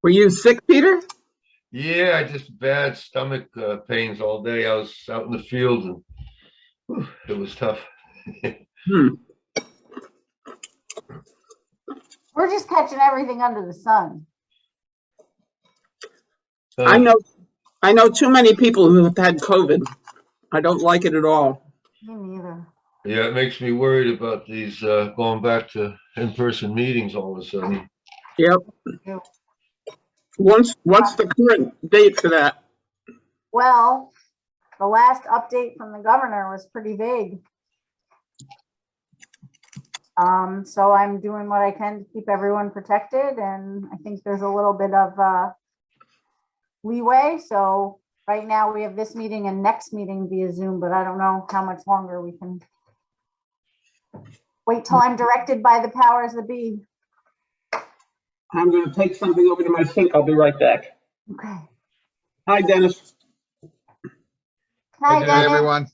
Were you sick, Peter? Yeah, I just bad stomach pains all day. I was out in the field and whew, it was tough. Hmm. We're just catching everything under the sun. I know too many people who have had COVID. I don't like it at all. Me neither. Yeah, it makes me worried about these going back to in-person meetings all of a sudden. Yep. Yeah. What's the current date for that? Well, the last update from the governor was pretty vague. So I'm doing what I can to keep everyone protected, and I think there's a little bit of leeway. So right now we have this meeting and next meeting via Zoom, but I don't know how much longer we can wait till I'm directed by the powers that be. I'm going to take something over to my sink. I'll be right back. Okay. Hi, Dennis. Hi, Hi, Dennis. everyone.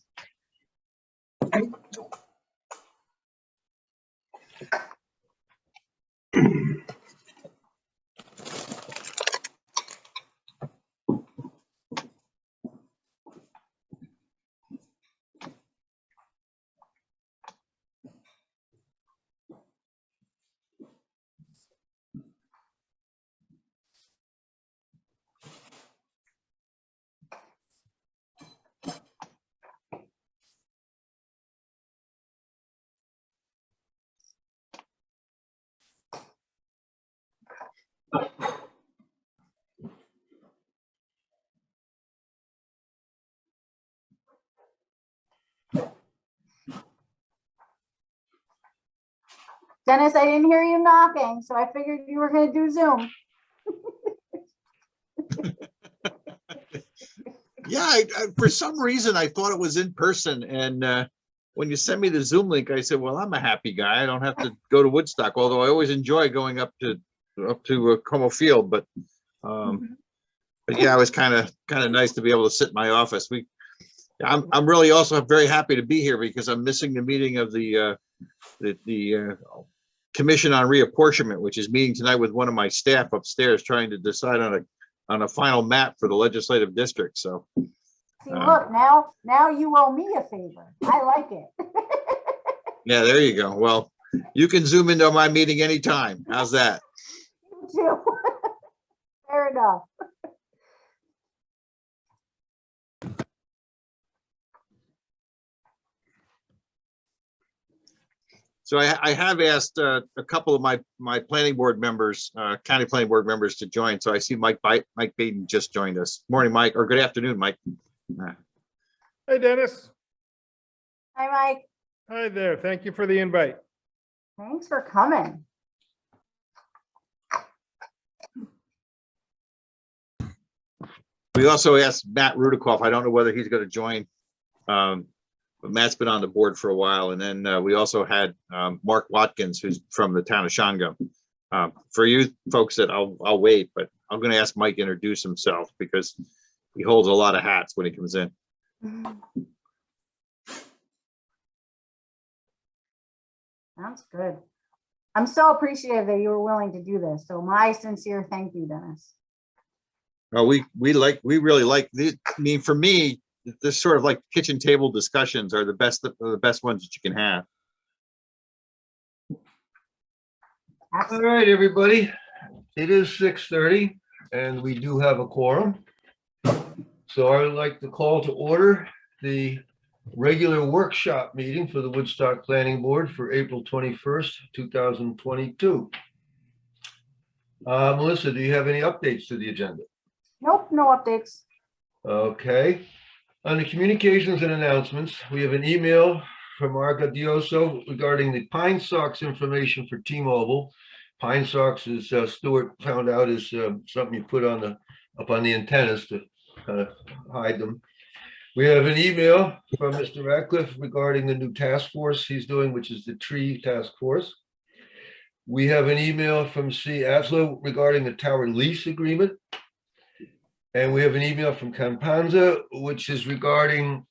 Dennis, I didn't hear you knocking, so I figured you were going to do Zoom. Yeah, for some reason I thought it was in person, and when you sent me the Zoom link, I said, "Well, I'm a happy guy. I don't have to go to Woodstock." Although I always enjoy going up to Como Field, but yeah, it was kind of nice to be able to sit in my office. I'm really also very happy to be here because I'm missing the meeting of the Commission on Reapportionment, which is meeting tonight with one of my staff upstairs, trying to decide on a final map for the legislative district. So See, look, now you owe me a favor. I like it. yeah, there you go. Well, you can Zoom into my meeting anytime. How's that? You too. Fair enough. So I have asked a couple of my planning board members, county planning board members, to join. So I see Mike Baden just joined us. Morning, Mike, or good afternoon, Mike. Hi, Dennis. Hi, Mike. Hi there. Thank you for the invite. Thanks for coming. We also asked Matt Rudikoff. I don't know whether he's going to join, but Matt's been on the board for a while. And then we also had Mark Watkins, who's from the town of Shango. For you folks that I'll wait, but I'm going to ask Mike to introduce himself because he holds a lot of hats when he comes in. Sounds good. I'm so appreciative that you were willing to do this. So my sincere thank you, Dennis. We really like I mean, for me, this sort of like kitchen table discussions are the best ones that you can have. All right, everybody. It is 6:30 and we do have a quorum. So I would like to call to order the regular workshop meeting for the Woodstock Planning Board for April 21st, 2022. Melissa, do you have any updates to the agenda? Nope, no updates. Okay. On the communications and announcements, we have an email from Marga Dioso regarding the Pine Sox information for T-Mobile. Pine Sox is Stuart found out is something you put on up on the antennas to kind of hide them. We have an email from Mr. Ratcliffe regarding the new task force he's doing, which is the tree task force. We have an email from C. Aslow regarding the tower lease agreement. And we have an email from Campanza, which is regarding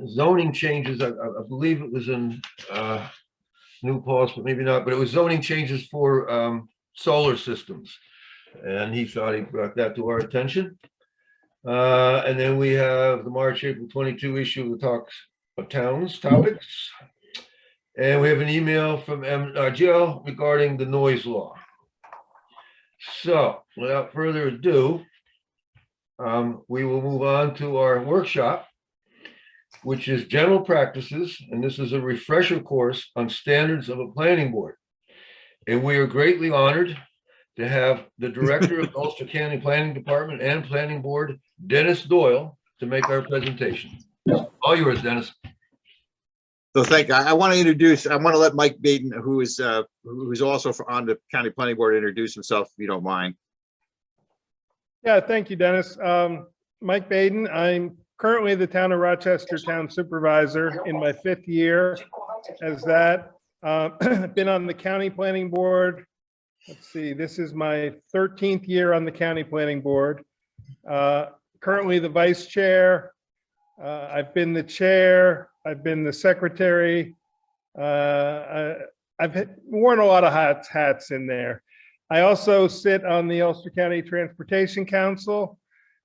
zoning changes. I believe it was in New Paltz, but maybe not, but it was zoning changes for solar systems. and he thought he brought that to our attention. And then we have the March, April 22 issue of the Talks of Towns topics. And we have an email from Jill regarding the noise law. So without further ado, we will move on to our workshop, which is general practices. And this is a refresher course on standards of a planning board. And we are greatly honored to have the director of Ulster County Planning Department and Planning Board, Dennis Doyle, to make our presentation. All yours, Dennis. So thank you. I want to let Mike Baden, who is also on the County Planning Board, introduce himself, if you don't mind. Yeah, thank you, Dennis. Mike Baden, I'm currently the Town of Rochester Town Supervisor in my 5th year as that. Been on the County Planning Board. Let's see, this is my 13th year on the County Planning Board. Currently the Vice Chair. I've been the Chair. I've been the Secretary. I've worn a lot of hats in there. I also sit on the Ulster County Transportation Council,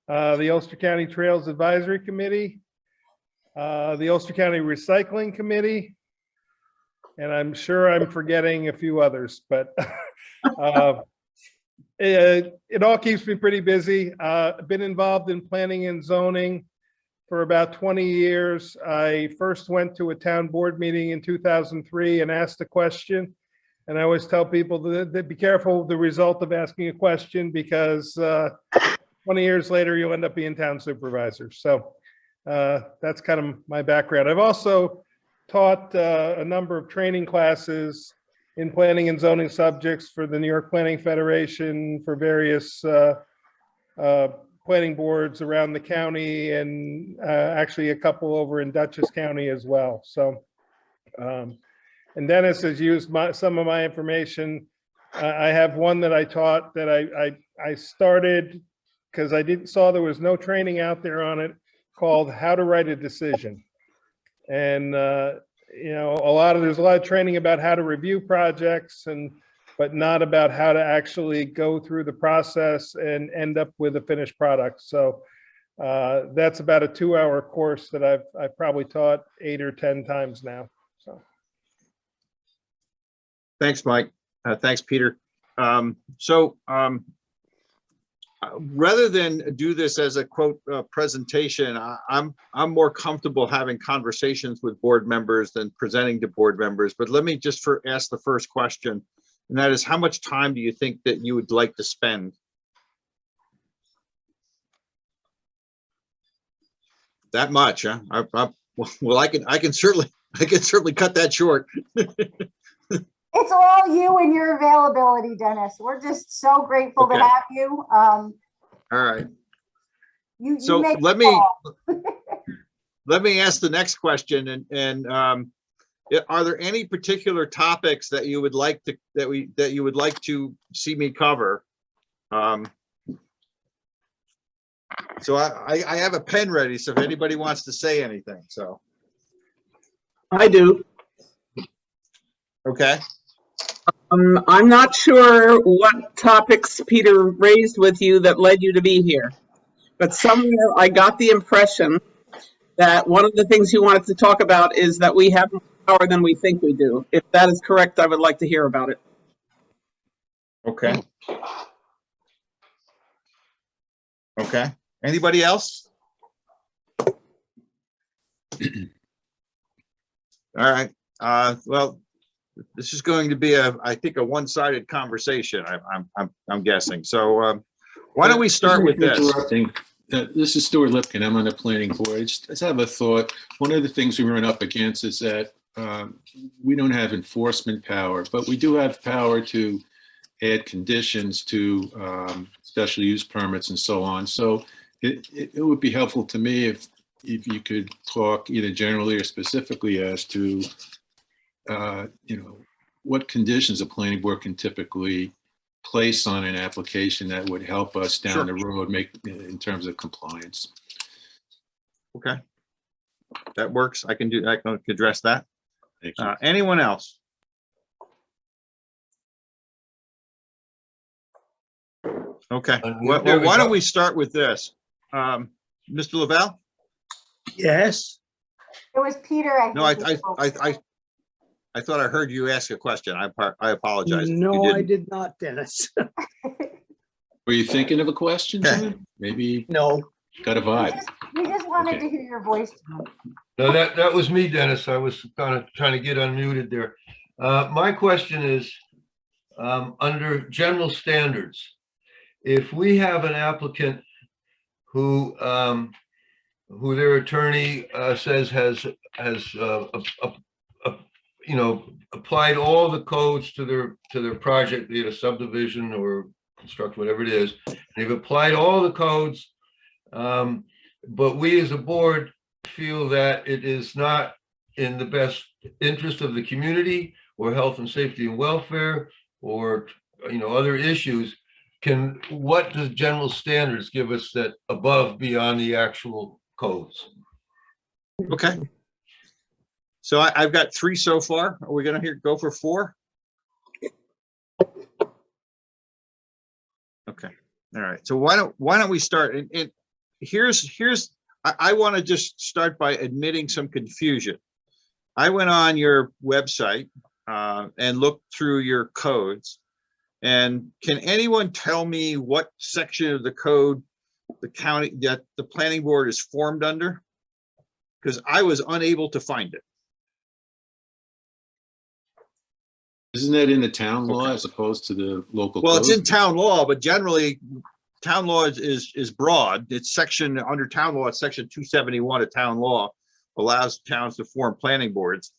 the Ulster County Trails Advisory Committee, the Ulster County Recycling Committee, and I'm sure I'm forgetting a few others, but it all keeps me pretty busy. I've been involved in planning and zoning for about 20 years. I first went to a town board meeting in 2003 and asked a question. And I always tell people that be careful of the result of asking a question, because 20 years later, you'll end up being town supervisor. So that's kind of my background. I've also taught a number of training classes in planning and zoning subjects for the New York Planning Federation, for various planning boards around the county, and actually a couple over in Dutchess County as well. So, and Dennis has used some of my information. I have one that I taught that I started because I saw there was no training out there on it, called How to Write a Decision. And you know, there's a lot of training about how to review projects, but not about how to actually go through the process and end up with a finished product. So that's about a 2-hour course that I've probably taught 8 or 10 times now. So Thanks, Mike. Thanks, Peter. Rather than do this as a quote presentation, I'm more comfortable having conversations with board members than presenting to board members. But let me just ask the first question, and that is, how much time do you think that you would like to spend? That much, huh? Well, I can certainly cut that short. It's all you and your availability, Dennis. We're just so grateful to Okay. have you. All right. You So make let the call. me ask the next question, and are there any particular topics that you would like to that you would like to see me cover? So I have a pen ready, so if anybody wants to say anything, so. I do. Okay. I'm not sure what topics Peter raised with you that led you to be here, but somewhere I got the impression that one of the things you wanted to talk about is that we have more power than we think we do. If that is correct, I would like to hear about it. Okay. Okay. Anybody else? All right. Well, this is going to be I think a one-sided conversation. I'm guessing. So why don't we start with this? This is Stuart Lipkin. I'm on the planning board. I just have a thought. One of the things we run up against is that we don't have enforcement power, but we do have power to add conditions to special use permits and so on. So it would be helpful to me if you could talk either generally or specifically as to what conditions a planning board can typically place on an application that would help us down the road in terms of compliance. Okay, that works. I can address that. Thank you. Anyone else? Okay, Unmute. There well, we why don't go. we start with this? Mr. Lavelle? Yes, It was Peter, I No, think. who spoke. I thought I heard you ask a question. I apologize if you no, I didn't. did not, Dennis. Were you thinking of a question, Okay. John? Maybe No, got a vibe. We just wanted Okay. to hear your voice, Tom. No, that was me, Dennis. I was kind of trying to get unmuted there. My question is, under general standards, if we have an applicant who their attorney says has you know, applied all the codes to their project, be it a subdivision or construct, whatever it is, they've applied all the codes, but we as a board feel that it is not in the best interest of the community or health and safety and welfare or, you know, other issues. What does general standards give us that above beyond the actual codes? Okay. So I've got 3 so far. Are we gonna go for 4? Okay, all right. So why don't we start? And I want to just start by admitting some confusion. I went on your website and looked through your codes. And can anyone tell me what section of the code the county that the planning board is formed under? Because I was unable to find it. Isn't that in the town law Okay. as opposed to the local Well, it's code? in town law, but generally, town law is broad. It's under town law, it's section 271 of town law allows towns to form planning boards.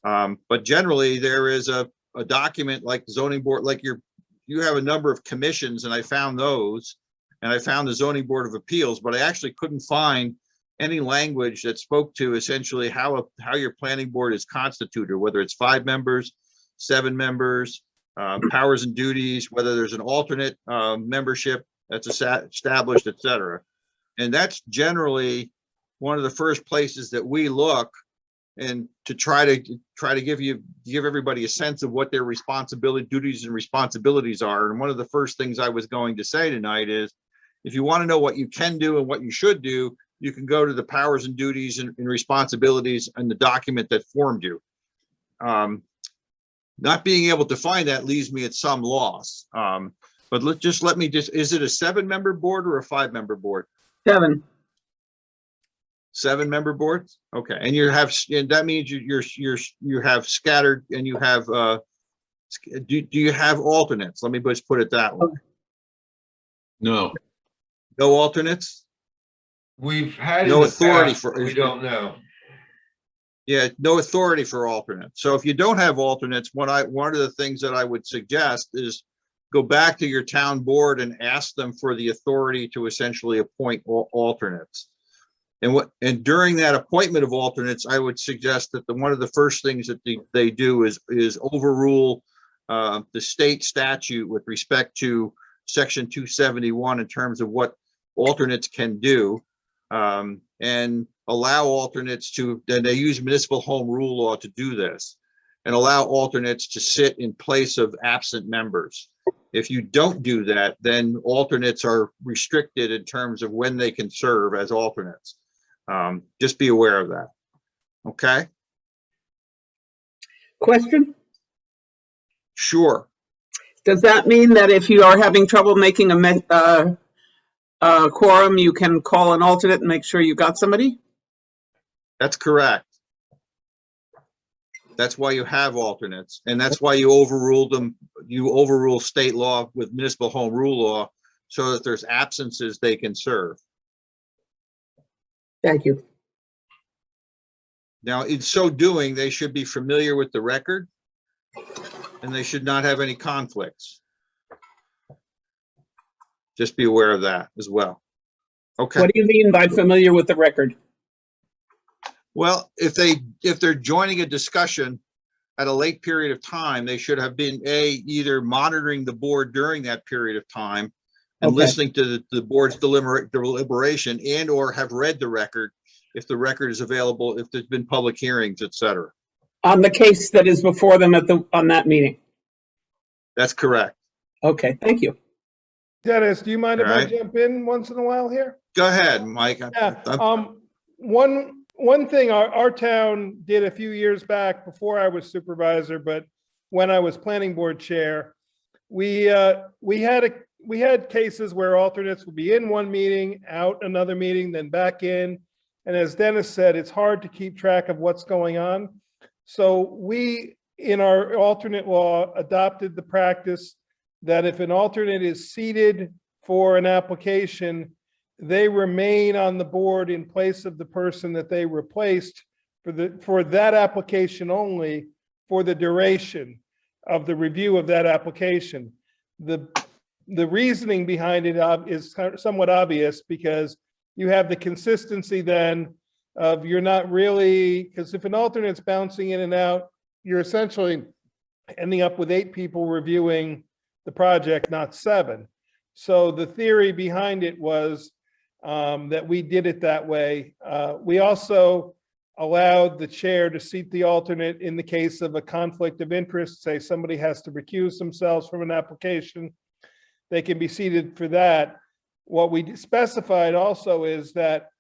But generally, there is a document like zoning board, like you have a number of commissions, and I found those, and I found the zoning board of appeals, but I actually couldn't find any language that spoke to essentially how your planning board is constituted, whether it's 5 members, 7 members, powers and duties, whether there's an alternate membership that's established, et cetera. And that's generally one of the first places that we look, and to try to give everybody a sense of what their duties and responsibilities are. And one of the first things I was going to say tonight is, if you want to know what you can do and what you should do, you can go to the powers and duties and responsibilities and the document that formed you. Not being able to find that leaves me at some loss. But let me is it a 7-member board or a 5-member board? 7. 7-member boards? Okay, and that means you have scattered, and you have do you have alternates? Let me just put it that way. No. No alternates? We've had No in the authority past, for- we don't know. Yeah, no authority for alternates. So if you don't have alternates, one of the things that I would suggest is go back to your town board and ask them for the authority to essentially appoint alternates. And during that appointment of alternates, I would suggest that one of the first things that they do is overrule the state statute with respect to section 271 in terms of what alternates can do, and allow alternates to, then they use municipal home rule law to do this, and allow alternates to sit in place of absent members. If you don't do that, then alternates are restricted in terms of when they can serve as alternates. Just be aware of that. Okay? Question? Sure. Does that mean that if you are having trouble making a quorum, you can call an alternate and make sure you got somebody? That's correct. That's why you have alternates, and that's why you overrule them. You overrule state law with municipal home rule law, so that there's absences they can serve. Thank you. Now, in so doing, they should be familiar with the record, and they should not have any conflicts. Just be aware of that as well. Okay. What do you mean by familiar with the record? Well, if they're joining a discussion at a late period of time, they should have been either monitoring the board during that period of time and Okay. listening to the board's deliberation, and or have read the record if the record is available, if there's been public hearings, et cetera. On the case that is before them on that meeting? That's correct. Okay, thank you. Dennis, do you mind if All I right. jump in once in a while here? Go ahead, Mike. Yeah, one thing our town did a few years back before I was supervisor, but when I was planning board chair, we had cases where alternates would be in one meeting, out another meeting, then back in. And as Dennis said, it's hard to keep track of what's going on. So we, in our alternate law, adopted the practice that if an alternate is seated for an application, they remain on the board in place of the person that they replaced for that application only, for the duration of the review of that application. The reasoning behind it is somewhat obvious, because you have the consistency then of you're not really, because if an alternate's bouncing in and out, you're essentially ending up with 8 people reviewing the project, not 7. So the theory behind it was that we did it that way. We also allowed the chair to seat the alternate in the case of a conflict of interest. Say somebody has to recuse themselves from an application, they can be seated for that. What we specified also is that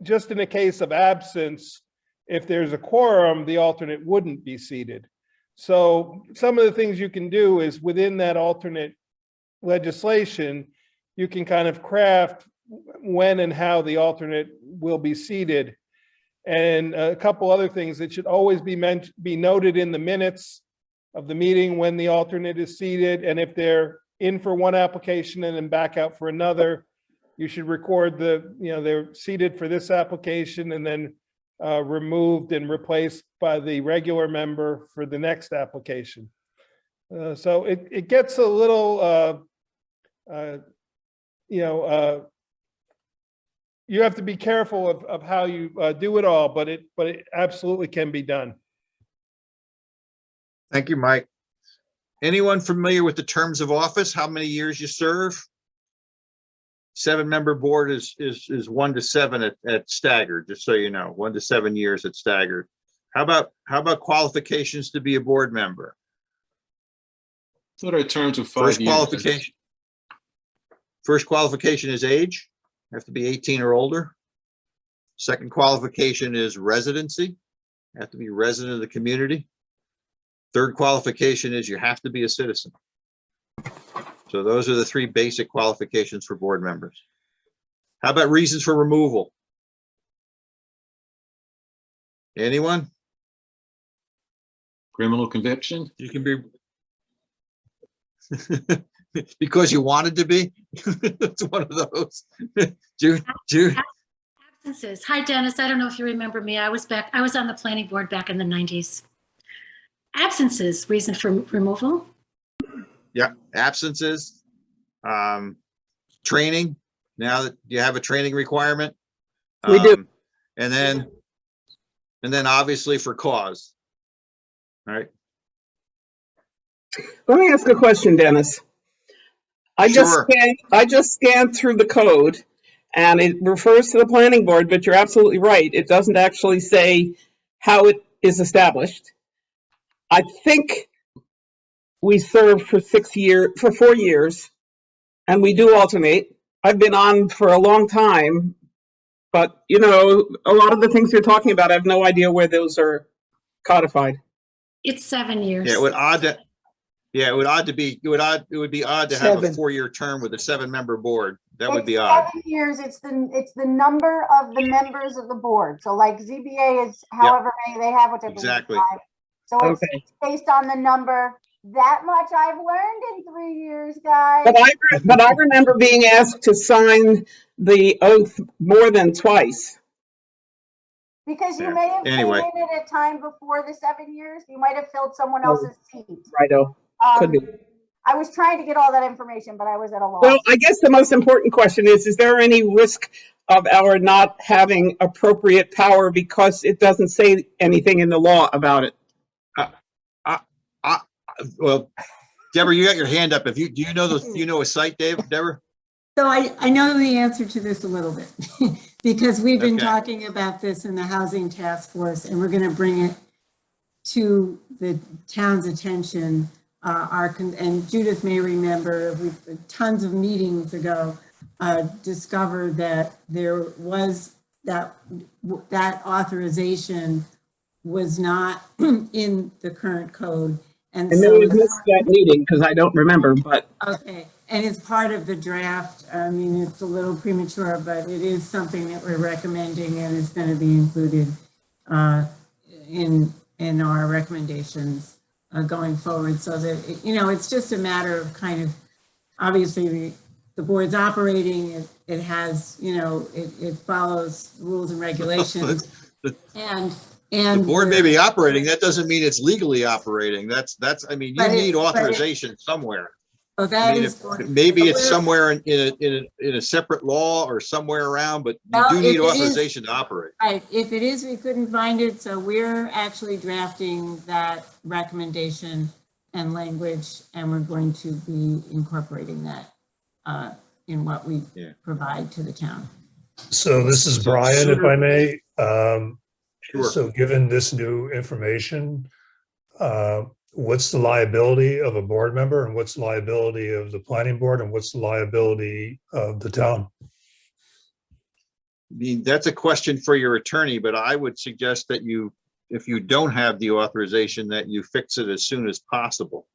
just in a case of absence, if there's a quorum, the alternate wouldn't be seated. So some of the things you can do is within that alternate legislation, you can kind of craft when and how the alternate will be seated. And a couple other things that should always be noted in the minutes of the meeting when the alternate is seated, and if they're in for one application and then back out for another, you should record they're seated for this application and then removed and replaced by the regular member for the next application. So it gets a little, you have to be careful of how you do it all, but it absolutely can be done. Thank you, Mike. Anyone familiar with the terms of office? How many years you serve? 7-member board is 1 to 7 at staggered, just so you know, 1 to 7 years at staggered. How about qualifications to be a board member? Thought our terms of 5 years. First qualification is age. You have to be 18 or older. Second qualification is residency. You have to be resident of the community. Third qualification is you have to be a citizen. So those are the 3 basic qualifications for board members. How about reasons for removal? Anyone? Criminal conviction? You can be because you wanted to be. It's one of those. Jude. Absences. Hi, Dennis. I don't know if you remember me. I was on the planning board back in the 90s. Absences, reason for removal? Yeah, absences, training. Now that you have a training requirement. We do. And then obviously for cause. All right. Let me ask a question, Dennis. I Sure. just scanned through the code, and it refers to the planning board, but you're absolutely right. It doesn't actually say how it is established. I think we serve for 4 years, and we do alternate. I've been on for a long time, but a lot of the things you're talking about, I have no idea where those are codified. It's 7 years. Yeah, it would be odd to have a 4-year term with a 7-member board. That would be odd. 7 years, it's the number of the members of the board. So like ZBA is however many they have, which I believe is Exactly. 5. So it's based on the number. That much I've learned in 3 years, guys. But I remember being asked to sign the oath more than twice. Because you Yeah. may have Anyway. came in at a time before the 7 years. You might have filled someone else's seat. Righto. Could be. I was trying to get all that information, but I was at a loss. Well, I guess the most important question is there any risk of our not having appropriate power because it doesn't say anything in the law about it? Well, Deborah, you got your hand up. Do you know a site, Deborah? So I know the answer to this a little bit because we've been Okay. talking about this in the Housing Task Force, and we're going to bring it to the town's attention and Judith may remember, we tons of meetings ago, discovered that there was that authorization was not in the current code. And I may so, have missed that meeting because I don't remember, but okay, and it's part of the draft. I mean, it's a little premature, but it is something that we're recommending and it's going to be included in our recommendations going forward, so that, it's just a matter of kind of, obviously, the board's operating, it has, it follows rules and regulations. And The board may be operating, that doesn't mean it's legally operating. I mean, you need authorization somewhere. Oh, I that mean, is. maybe it's somewhere in a separate law or somewhere around, but you do need authorization to operate. Right, if it is, we couldn't find it, so we're actually drafting that recommendation and language, and we're going to be incorporating that in what we provide to the town. So this is Brian, if I may. Sure. So given this new information, what's the liability of a board member and what's the liability of the planning board and what's the liability of the town? I mean, that's a question for your attorney, but I would suggest that if you don't have the authorization, that you fix it as soon as possible.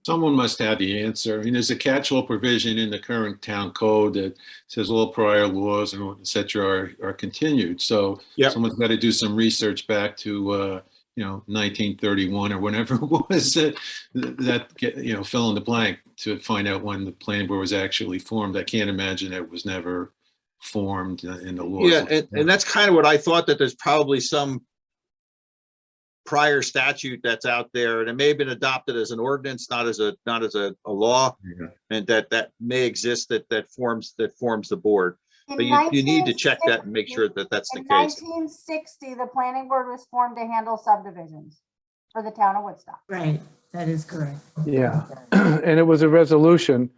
Someone must have the answer. I mean, there's a catch-all provision in the current town code that says all prior laws and et cetera are continued. So someone's got to do some research back to, 1931 or whenever it was that fill in the blank to find out when the planning board was actually formed. I can't imagine it was never formed in the laws. Yeah, and that's kind of what I thought, that there's probably some prior statute that's out there, and it may have been adopted as an ordinance, not as a law, and that may exist that forms the board. But you need to check that and make sure that that's the case. In 1960, the planning board was formed to handle subdivisions for the town of Woodstock. Right, that is correct. Yeah, and it was a resolution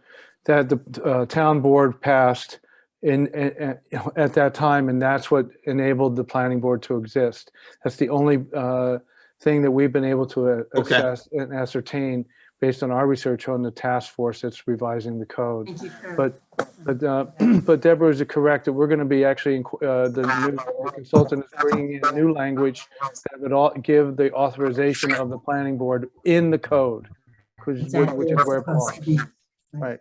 that the town board passed at that time, and that's what enabled the planning board to exist. That's the only thing that we've been able to assess and ascertain based on our research on the task force that's revising the code. Thank you, Kurt. But Deborah is correct that we're going to be actually the new consultant is bringing in new language that would give the authorization of the planning board in the code, which is where it belongs. Right.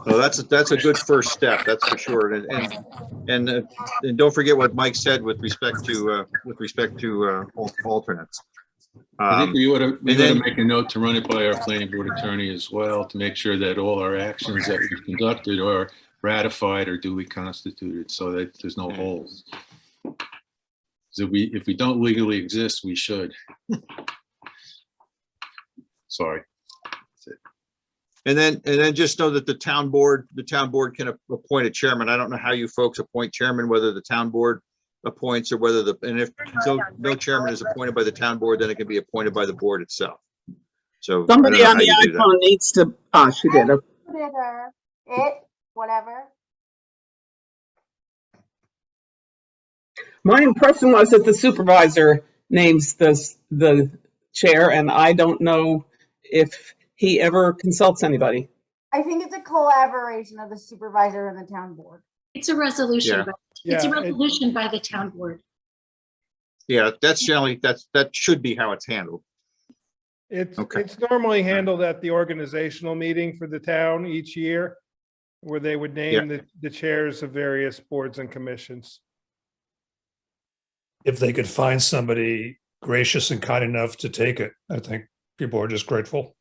So that's a good first step, that's for sure. And don't forget what Mike said with respect to alternates. I think we ought to make a note to run it by our planning board attorney as well, to make sure that all our actions that we've conducted are ratified or duly constituted, so that there's no holes. So if we don't legally exist, we should. Sorry. And then just know that the town board can appoint a chairman. I don't know how you folks appoint chairman, whether the town board appoints or whether if no chairman is appointed by the town board, then it can be appointed by the board itself. So somebody on the iPhone needs to, she did. Whatever. My impression was that the supervisor names the chair, and I don't know if he ever consults anybody. I think it's a collaboration of the supervisor and the town board. It's a resolution. It's a resolution by the town board. Yeah, that's generally, that should be how it's handled. It's normally handled at the organizational meeting for the town each year, where they would name the chairs of various boards and commissions. If they could find somebody gracious and kind enough to take it, I think people are just grateful.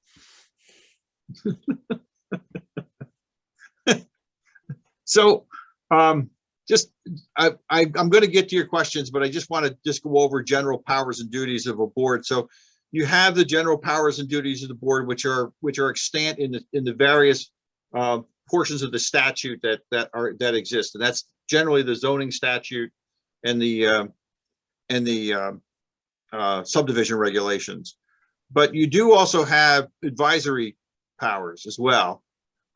So I'm going to get to your questions, but I just want to go over general powers and duties of a board. So you have the general powers and duties of the board, which are extant in the various portions of the statute that exist, and that's generally the zoning statute and the subdivision regulations. But you do also have advisory powers as well.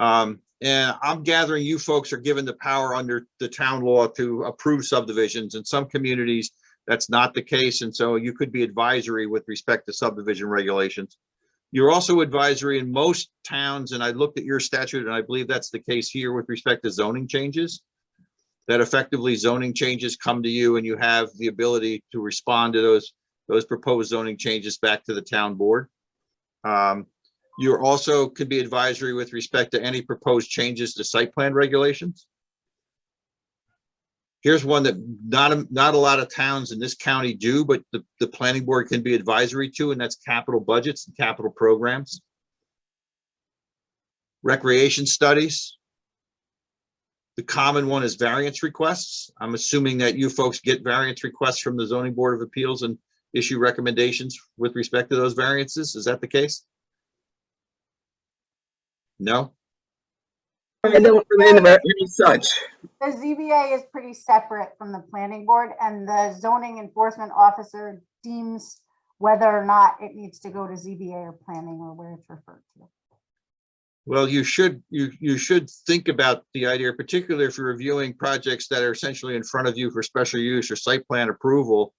And I'm gathering you folks are given the power under the town law to approve subdivisions. In some communities, That's not the case, and so you could be advisory with respect to subdivision regulations. You're also advisory in most towns, and I looked at your statute, and I believe that's the case here with respect to zoning changes. That effectively zoning changes come to you and you have the ability to respond to those proposed zoning changes back to the town board. You also could be advisory with respect to any proposed changes to site plan regulations. Here's one that not a lot of towns in this county do, but the planning board can be advisory to, and that's capital budgets and capital programs. Recreation studies. The common one is variance requests. I'm assuming that you folks get variance requests from the Zoning Board of Appeals and issue recommendations with respect to those variances. Is that the case? No? I don't remember any such. The ZBA is pretty separate from the planning board, and the zoning enforcement officer deems whether or not it needs to go to ZBA or planning or where it's referred to. Well, you should think about the idea, particularly if you're reviewing projects that are essentially in front of you for special use or site plan approval.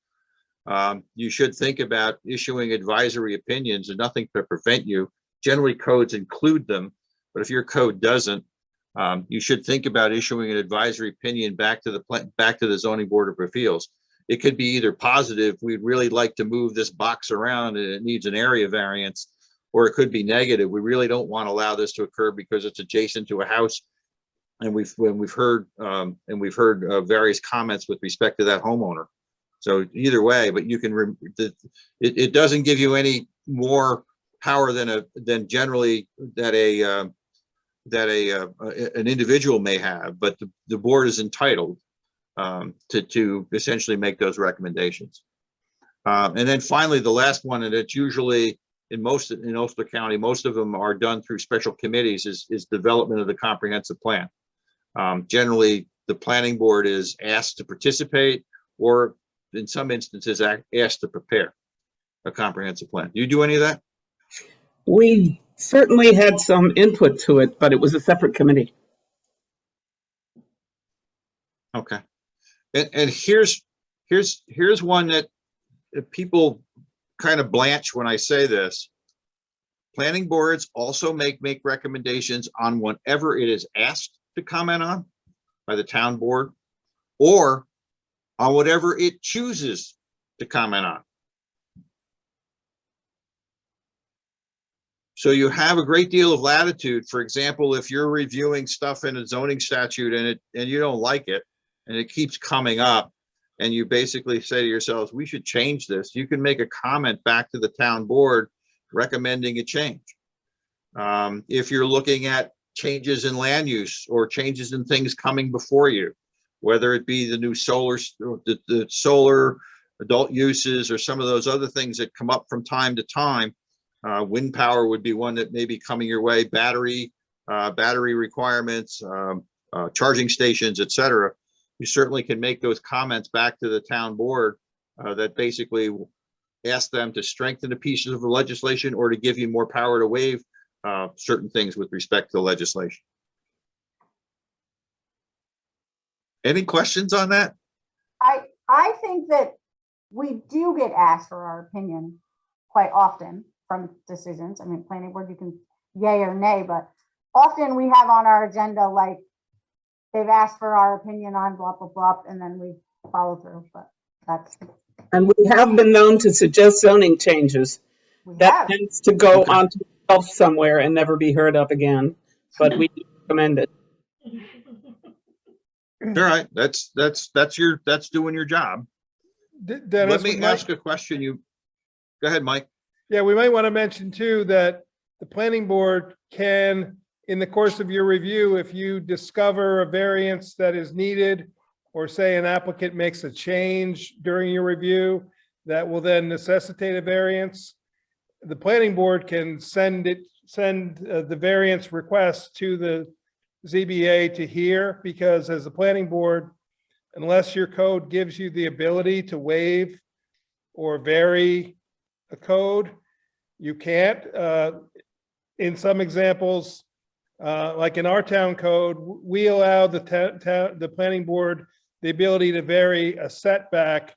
You should think about issuing advisory opinions, and nothing to prevent you. Generally, codes include them, but if your code doesn't, you should think about issuing an advisory opinion back to the Zoning Board of Appeals. It could be either positive, we'd really like to move this box around and it needs an area variance, or it could be negative. We really don't want to allow this to occur because it's adjacent to a house. And we've heard various comments with respect to that homeowner. So either way, but you can, it doesn't give you any more power than generally that an individual may have, but the board is entitled to essentially make those recommendations. And then finally, the last one, and it's usually in Ulster County, most of them are done through special committees, is development of the comprehensive plan. Generally, the planning board is asked to participate, or in some instances asked to prepare a comprehensive plan. Do you do any of that? We certainly had some input to it, but it was a separate committee. Okay. And here's one that people kind of blanch when I say this. Planning boards also make recommendations on whatever it is asked to comment on by the town board, or on whatever it chooses to comment on. So you have a great deal of latitude. For example, if you're reviewing stuff in a zoning statute and you don't like it, and it keeps coming up, and you basically say to yourselves, we should change this, you can make a comment back to the town board recommending a change. If you're looking at changes in land use or changes in things coming before you, whether it be the new solar, the solar adult uses, or some of those other things that come up from time to time, wind power would be one that may be coming your way, battery requirements, charging stations, etc. You certainly can make those comments back to the town board that basically ask them to strengthen the pieces of the legislation or to give you more power to waive certain things with respect to the legislation. Any questions on that? I think that we do get asked for our opinion quite often from decisions. I mean, planning board, you can yay or nay, but often we have on our agenda, like, they've asked for our opinion on blah, blah, blah, and then we follow through, but that's. And we have been known to suggest zoning changes. That tends to go onto the shelf somewhere and never be heard of again, but we do recommend it. All right, that's doing your job. Dennis, Let me ask a question. Go ahead, Mike. Yeah, we might want to mention too that the planning board can, in the course of your review, if you discover a variance that is needed, or say an applicant makes a change during your review that will then necessitate a variance, the planning board can send the variance request to the ZBA to hear, because as a planning board, unless your code gives you the ability to waive or vary a code, you can't. In some examples, like in our town code, we allow the planning board the ability to vary a setback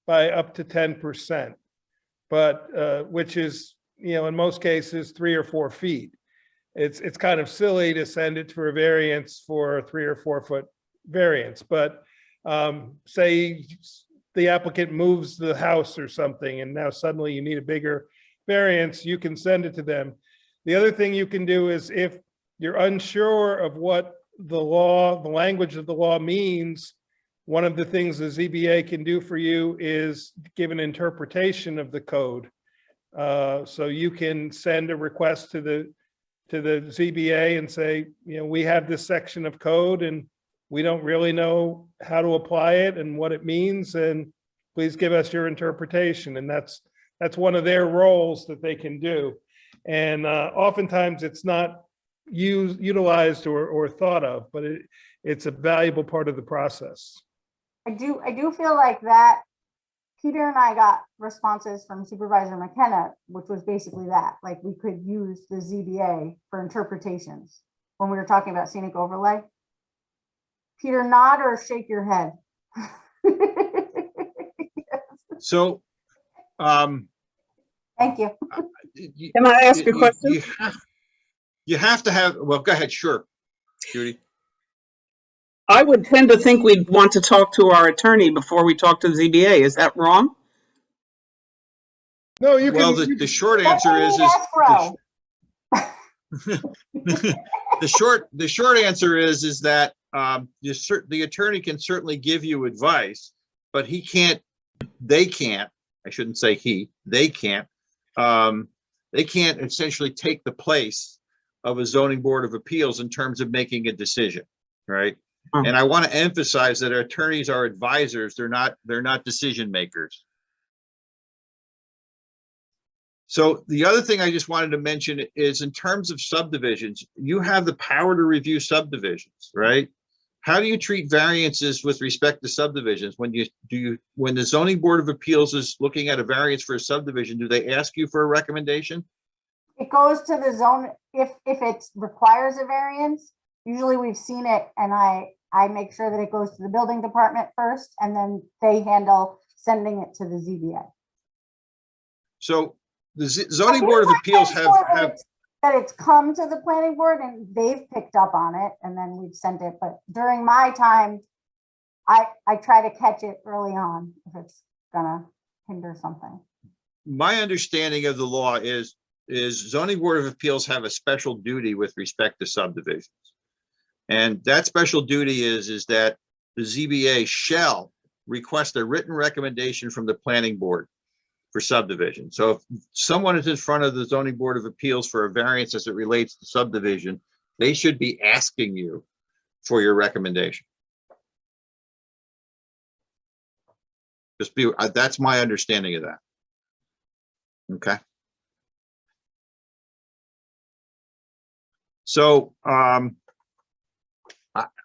by up to 10%, but which is, in most cases, 3 or 4 feet. It's kind of silly to send it for a variance for a 3 or 4 foot variance, but say the applicant moves the house or something, and now suddenly you need a bigger variance, you can send it to them. The other thing you can do is, if you're unsure of what the language of the law means, one of the things the ZBA can do for you is give an interpretation of the code. So you can send a request to the ZBA and say, we have this section of code and we don't really know how to apply it and what it means, and please give us your interpretation. And that's one of their roles that they can do. And oftentimes it's not utilized or thought of, but it's a valuable part of the process. I do feel like that Peter and I got responses from Supervisor McKenna, which was basically that, like, we could use the ZBA for interpretations when we were talking about scenic overlay. Peter, nod or shake your head. So, Thank you. Can I ask a question? You have to have, well, go ahead, sure, Judy. I would tend to think we'd want to talk to our attorney before we talk to the ZBA. Is that wrong? No, you can. Well, the short answer is escrow. the short answer is that the attorney can certainly give you advice, but they can't, I shouldn't say they can't essentially take the place of a zoning board of appeals in terms of making a decision, right? And I want to emphasize that our attorneys are advisors. They're not decision makers. So the other thing I just wanted to mention is, in terms of subdivisions, you have the power to review subdivisions, right? How do you treat variances with respect to subdivisions? When the zoning board of appeals is looking at a variance for a subdivision, do they ask you for a recommendation? It goes to the zone, if it requires a variance, usually we've seen it, and I make sure that it goes to the building department first, and then they handle sending it to the ZBA. So the zoning board of appeals have that it's come to the planning board and they've picked up on it, and then we've sent it. But during my time, I try to catch it early on if it's gonna hinder something. My understanding of the law is zoning board of appeals have a special duty with respect to subdivisions. And that special duty is that the ZBA shall request a written recommendation from the planning board for subdivision. So if someone is in front of the zoning board of appeals for a variance as it relates to subdivision, they should be asking you for your recommendation. That's my understanding of that. Okay. So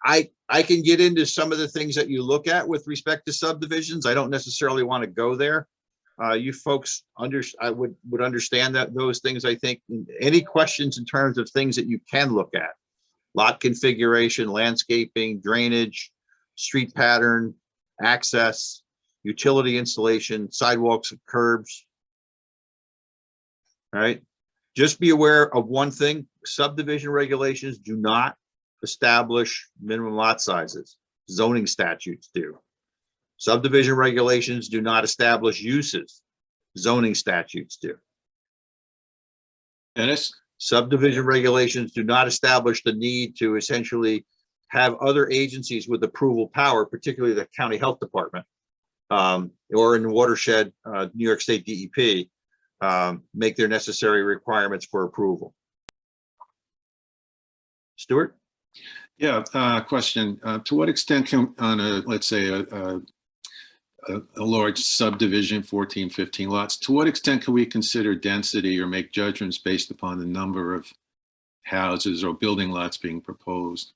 I can get into some of the things that you look at with respect to subdivisions. I don't necessarily want to go there. You folks I would understand those things. I think any questions in terms of things that you can look at: lot configuration, landscaping, drainage, street pattern, access, utility installation, sidewalks and curbs. All right. Just be aware of one thing: subdivision regulations do not establish minimum lot sizes. Zoning statutes do. Subdivision regulations do not establish uses. Zoning statutes do. Dennis? Subdivision regulations do not establish the need to essentially have other agencies with approval power, particularly the county health department, or in the watershed, New York State DEP, make their necessary requirements for approval. Stuart? Yeah, question. To what extent can, on let's say a large subdivision, 14, 15 lots, to what extent can we consider density or make judgments based upon the number of houses or building lots being proposed?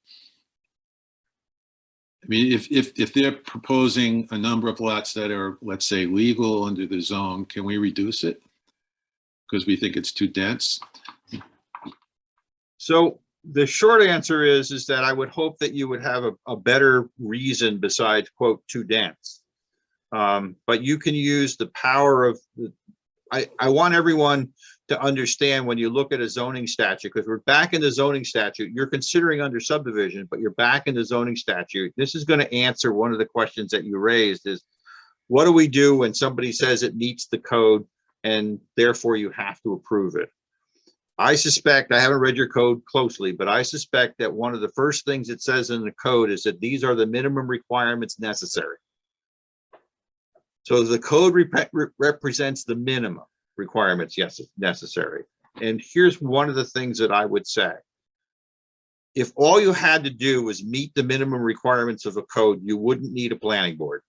I mean, if they're proposing a number of lots that are, let's say, legal under the zone, can we reduce it because we think it's too dense? So the short answer is that I would hope that you would have a better reason besides, quote, too dense. But you can use the power of I want everyone to understand when you look at a zoning statute, because we're back in the zoning statute, you're considering under subdivision, but you're back in the zoning statute. This is going to answer one of the questions that you raised is, what do we do when somebody says it meets the code and therefore you have to approve it? I suspect, I haven't read your code closely, but I suspect that one of the first things it says in the code is that these are the minimum requirements necessary. So the code represents the minimum requirements, yes, necessary. And here's one of the things that I would say. If all you had to do was meet the minimum requirements of a code, you wouldn't need a planning board.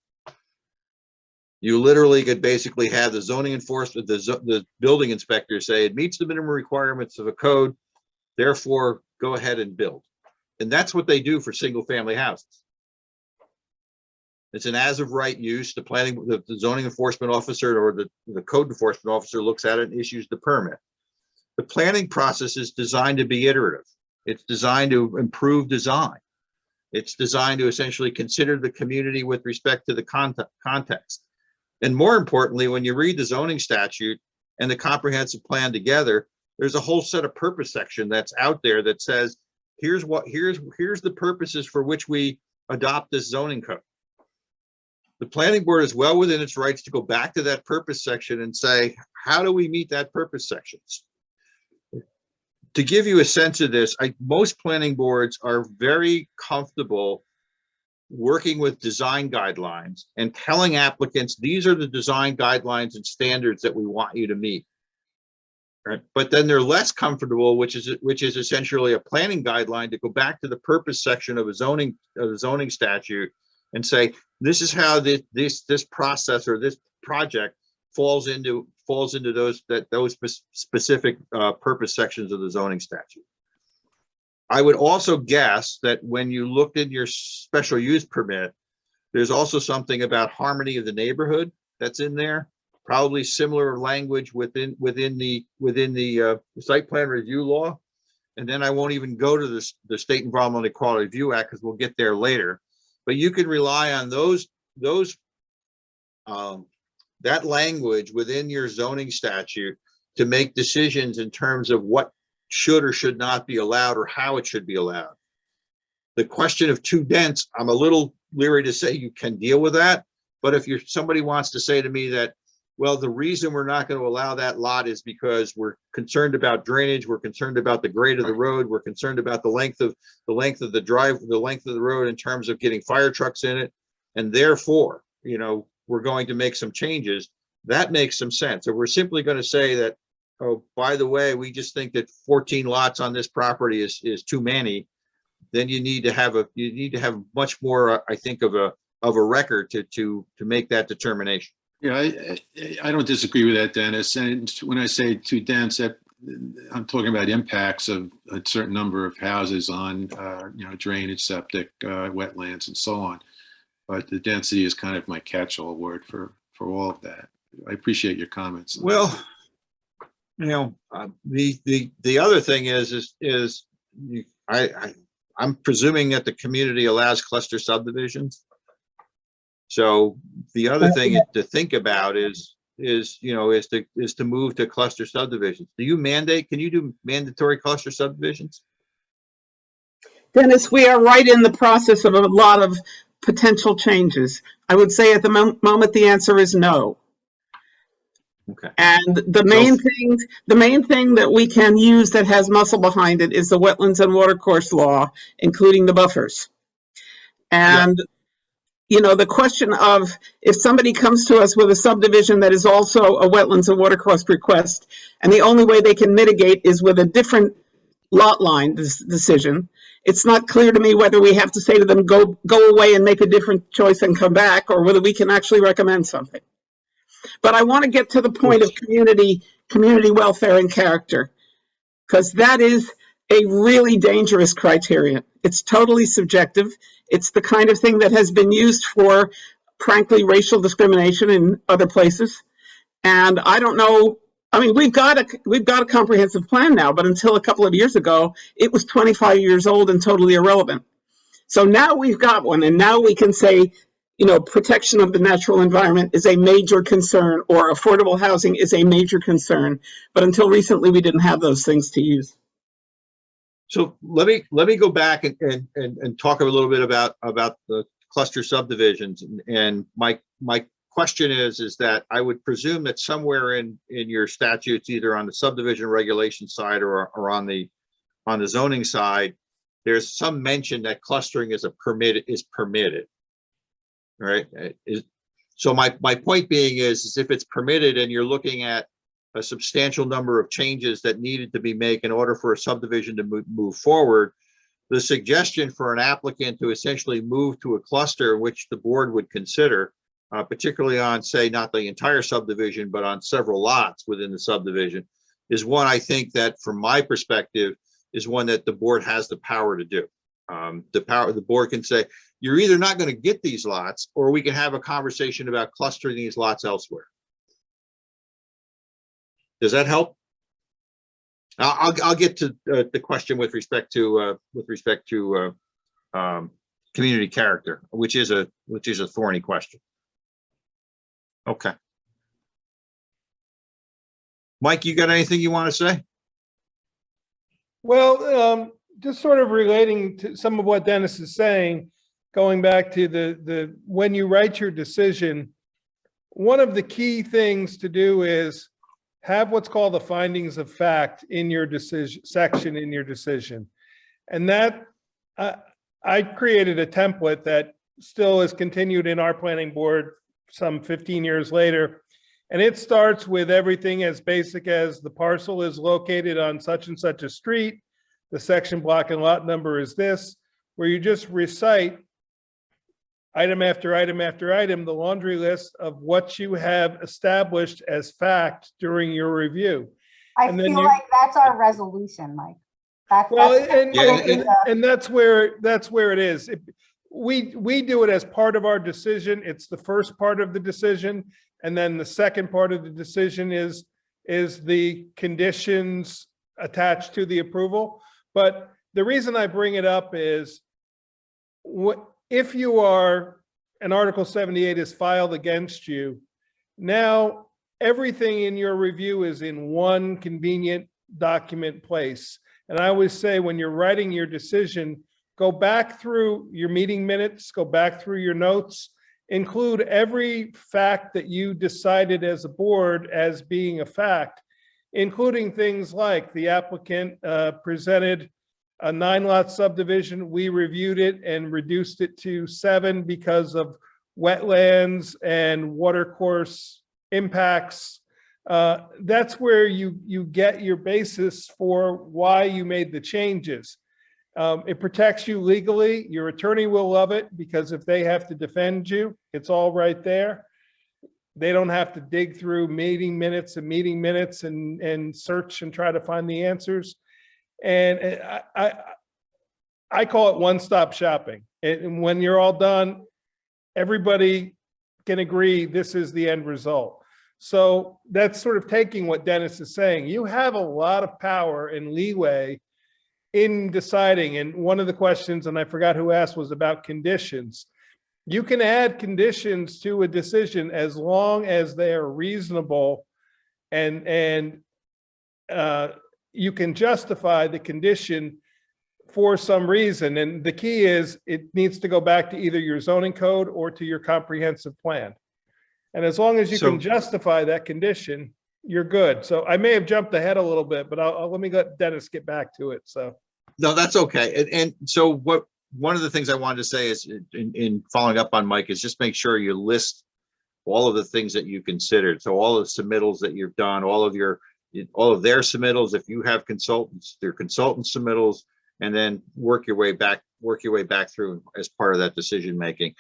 You literally could basically have the zoning enforcement, the building inspector say it meets the minimum requirements of a code, therefore go ahead and build. And that's what they do for single family houses. It's an as of right use. The zoning enforcement officer or the code enforcement officer looks at it and issues the permit. The planning process is designed to be iterative. It's designed to improve design. It's designed to essentially consider the community with respect to the context. And more importantly, when you read the zoning statute and the comprehensive plan together, there's a whole set of purpose section that's out there that says, here's the purposes for which we adopt this zoning code. The planning board is well within its rights to go back to that purpose section and say, how do we meet that purpose sections? To give you a sense of this, most planning boards are very comfortable working with design guidelines and telling applicants, these are the design guidelines and standards that we want you to meet. Right? But then they're less comfortable, which is essentially a planning guideline, to go back to the purpose section of a zoning statute and say, this is how this process or this project falls into those specific purpose sections of the zoning statute. I would also guess that when you looked in your special use permit, there's also something about harmony of the neighborhood that's in there. Probably similar language within the site plan review law. And then I won't even go to the State Environmental Quality Review Act because we'll get there later. But you can rely on that language within your zoning statute to make decisions in terms of what should or should not be allowed or how it should be allowed. The question of too dense, I'm a little leery to say you can deal with that. But if somebody wants to say to me that, well, the reason we're not going to allow that lot is because we're concerned about drainage, we're concerned about the grade of the road, we're concerned about the length of the drive, the length of the road in terms of getting fire trucks in it, and therefore, we're going to make some changes, that makes some sense. If we're simply going to say that, oh, by the way, we just think that 14 lots on this property is too many, then you need to have much more, I think, of a record to make that determination. Yeah, I don't disagree with that, Dennis. And when I say too dense, I'm talking about impacts of a certain number of houses on, drainage, septic, wetlands, and so on. But the density is kind of my catch-all word for all of that. I appreciate your comments. Well, the other thing is I'm presuming that the community allows cluster subdivisions. So the other thing to think about is to move to cluster subdivisions. Can you do mandatory cluster subdivisions? Dennis, we are right in the process of a lot of potential changes. I would say at the moment the answer is no. Okay. And the main thing that we can use that has muscle behind it is the wetlands and watercourse law, including the buffers. And the question of if somebody comes to us with a subdivision that is also a wetlands and watercourse request, and the only way they can mitigate is with a different lot line decision, it's not clear to me whether we have to say to them, go away and make a different choice and come back, or whether we can actually recommend something. But I want to get to the point of community welfare and character, because that is a really dangerous criterion. It's totally subjective. It's the kind of thing that has been used for, frankly, racial discrimination in other places. And I don't know, I mean, we've got a comprehensive plan now, but until a couple of years ago, it was 25 years old and totally irrelevant. So now we've got one, and now we can say, protection of the natural environment is a major concern, or affordable housing is a major concern. But until recently, we didn't have those things to use. So let me go back and talk a little bit about the cluster subdivisions. And my question is that I would presume that somewhere in your statutes, either on the subdivision regulation side or on the zoning side, there's some mention that clustering is permitted. Right? So my point being is if it's permitted and you're looking at a substantial number of changes that needed to be made in order for a subdivision to move forward, the suggestion for an applicant to essentially move to a cluster, which the board would consider, particularly on, say, not the entire subdivision, but on several lots within the subdivision, is one I think that, from my perspective, is one that the board has the power to do. The board can say, you're either not going to get these lots, or we can have a conversation about clustering these lots elsewhere. Does that help? I'll get to the question with respect to community character, which is a thorny question. Okay, Mike, you got anything you want to say? Well, just sort of relating to some of what Dennis is saying, going back to the when you write your decision, one of the key things to do is have what's called the findings of fact in your decision section in your decision. And that I created a template that still is continued in our planning board some 15 years later. And it starts with everything as basic as the parcel is located on such and such a street. The section, block, and lot number is this, where you just recite item after item after item, the laundry list of what you have established as fact during your review. I feel like that's our resolution, Mike. That's where it is. We do it as part of our decision. It's the first part of the decision. And then the second part of the decision is the conditions attached to the approval. But the reason I bring it up is if you are, and Article 78 is filed against you, now everything in your review is in one convenient document place. And I always say, when you're writing your decision, go back through your meeting minutes, go back through your notes, include every fact that you decided as a board as being a fact, including things like the applicant presented a 9-lot subdivision. We reviewed it and reduced it to 7 because of wetlands and watercourse impacts. That's where you get your basis for why you made the changes. It protects you legally. Your attorney will love it, because if they have to defend you, it's all right there. They don't have to dig through meeting minutes and search and try to find the answers. And I call it one-stop shopping. And when you're all done, everybody can agree this is the end result. So that's sort of taking what Dennis is saying. You have a lot of power and leeway in deciding. And one of the questions, and I forgot who asked, was about conditions. You can add conditions to a decision as long as they are reasonable, and you can justify the condition for some reason. And the key is it needs to go back to either your zoning code or to your comprehensive plan. And as long as you can justify that condition, you're good. So I may have jumped ahead a little bit, but let me let Dennis get back to it. So no, that's okay. And so one of the things I wanted to say is, in following up on Mike, is just make sure you list all of the things that you considered. So all of the submittals that you've done, all of their submittals, if you have consultants, their consultant submittals, and then work your way back through as part of that decision making.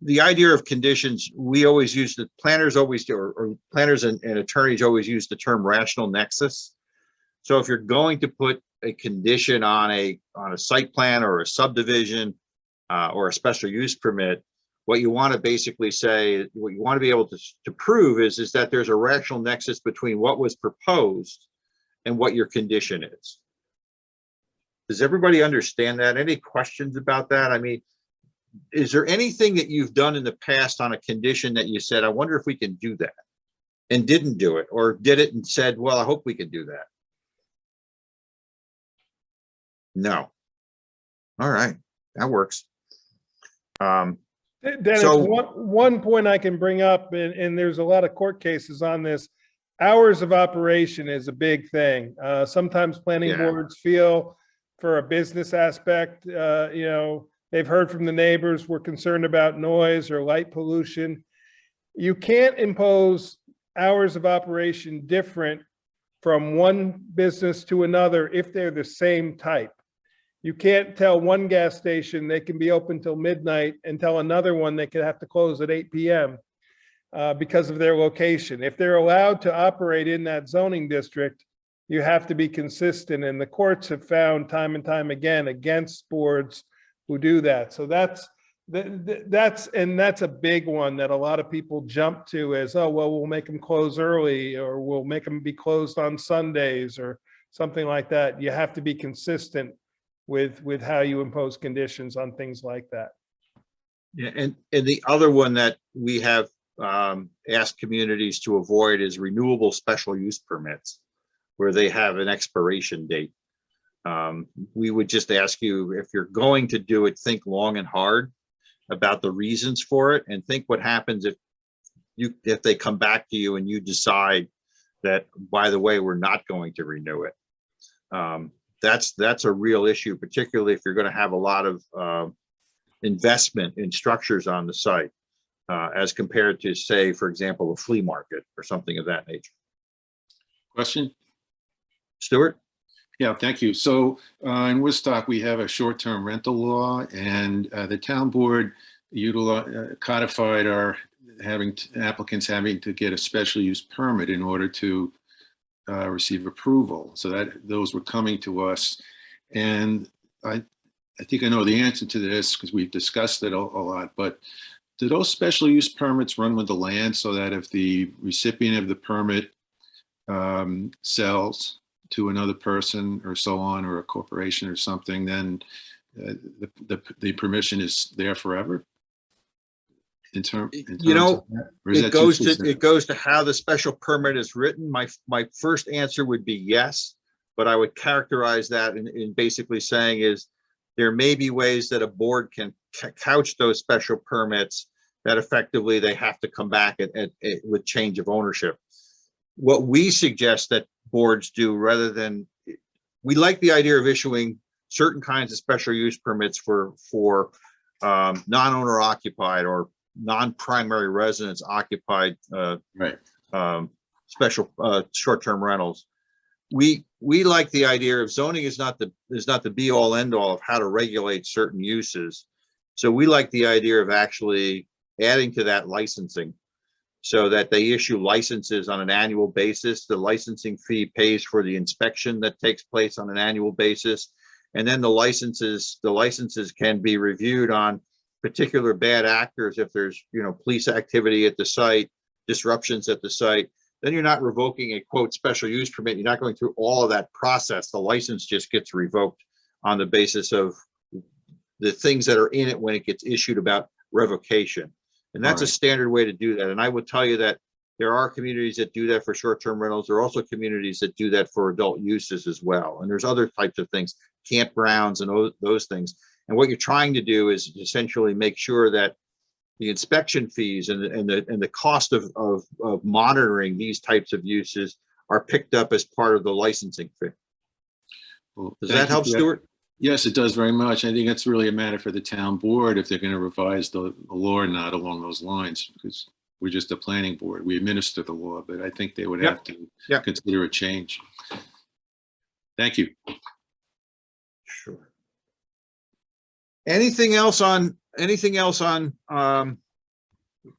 The idea of conditions, we always use, the planners always do, or planners and attorneys always use the term rational nexus. So if you're going to put a condition on a site plan or a subdivision or a special use permit, what you want to basically say, what you want to be able to prove is that there's a rational nexus between what was proposed and what your condition is. Does everybody understand that? Any questions about that? I mean, is there anything that you've done in the past on a condition that you said, I wonder if we can do that, and didn't do it, or did it and said, well, I hope we can do that? No. All right, that works. Dennis, So- one point I can bring up, and there's a lot of court cases on this. Hours of operation is a big thing. Sometimes planning Yeah. boards feel for a business aspect, they've heard from the neighbors, we're concerned about noise or light pollution. You can't impose hours of operation different from one business to another if they're the same type. You can't tell one gas station they can be open till midnight and tell another one they could have to close at 8 p.m. Because of their location. If they're allowed to operate in that zoning district, you have to be consistent. And the courts have found time and time again against boards who do that. So that's a big one that a lot of people jump to as, oh, well, we'll make them close early, or we'll make them be closed on Sundays or something like that. You have to be consistent with how you impose conditions on things like that. Yeah, and the other one that we have asked communities to avoid is renewable special use permits, where they have an expiration date. We would just ask you, if you're going to do it, think long and hard about the reasons for it, and think what happens if they come back to you and you decide that, by the way, we're not going to renew it. That's a real issue, particularly if you're going to have a lot of investment in structures on the site, as compared to, say, for example, a flea market or something of that nature. Question? Stuart? Yeah, thank you. So in Woodstock, we have a short-term rental law, and the town board codified our applicants having to get a special use permit in order to receive approval. So that those were coming to us, and I think I know the answer to this because we've discussed it a lot. But do those special use permits run with the land, so that if the recipient of the permit sells to another person or so on, or a corporation or something, then the permission is there forever? In terms of that? Or is It that goes to how the special permit is written. My first answer would be yes, but I would characterize that in basically saying is there may be ways that a board can couch those special permits that effectively they have to come back with change of ownership. What we suggest that boards do, rather than, we like the idea of issuing certain kinds of special use permits for non-owner occupied or non-primary residence occupied special short-term rentals. We like the idea of zoning is not the be all end all of how to regulate certain uses. So we like the idea of actually adding to that licensing, so that they issue licenses on an annual basis. The licensing fee pays for the inspection that takes place on an annual basis. And then the licenses can be reviewed on particular bad actors. If there's, police activity at the site, disruptions at the site, then you're not revoking a quote special use permit. You're not going through all of that process. The license just gets revoked on the basis of the things that are in it when it gets issued about revocation. And that's a standard way to do that. And I would tell you that there are communities that do that for short-term rentals. There are also communities that do that for adult uses as well. And there's other types of things, campgrounds and those things. And what you're trying to do is essentially make sure that the inspection fees and the cost of monitoring these types of uses are picked up as part of the licensing fee. Well, does that help, Stuart? Yes, it does very much. I think it's really a matter for the town board if they're going to revise the law or not along those lines, because we're just a planning board. We administer the law, but I think they would have to consider a change. Thank you. Sure. Anything else on, well,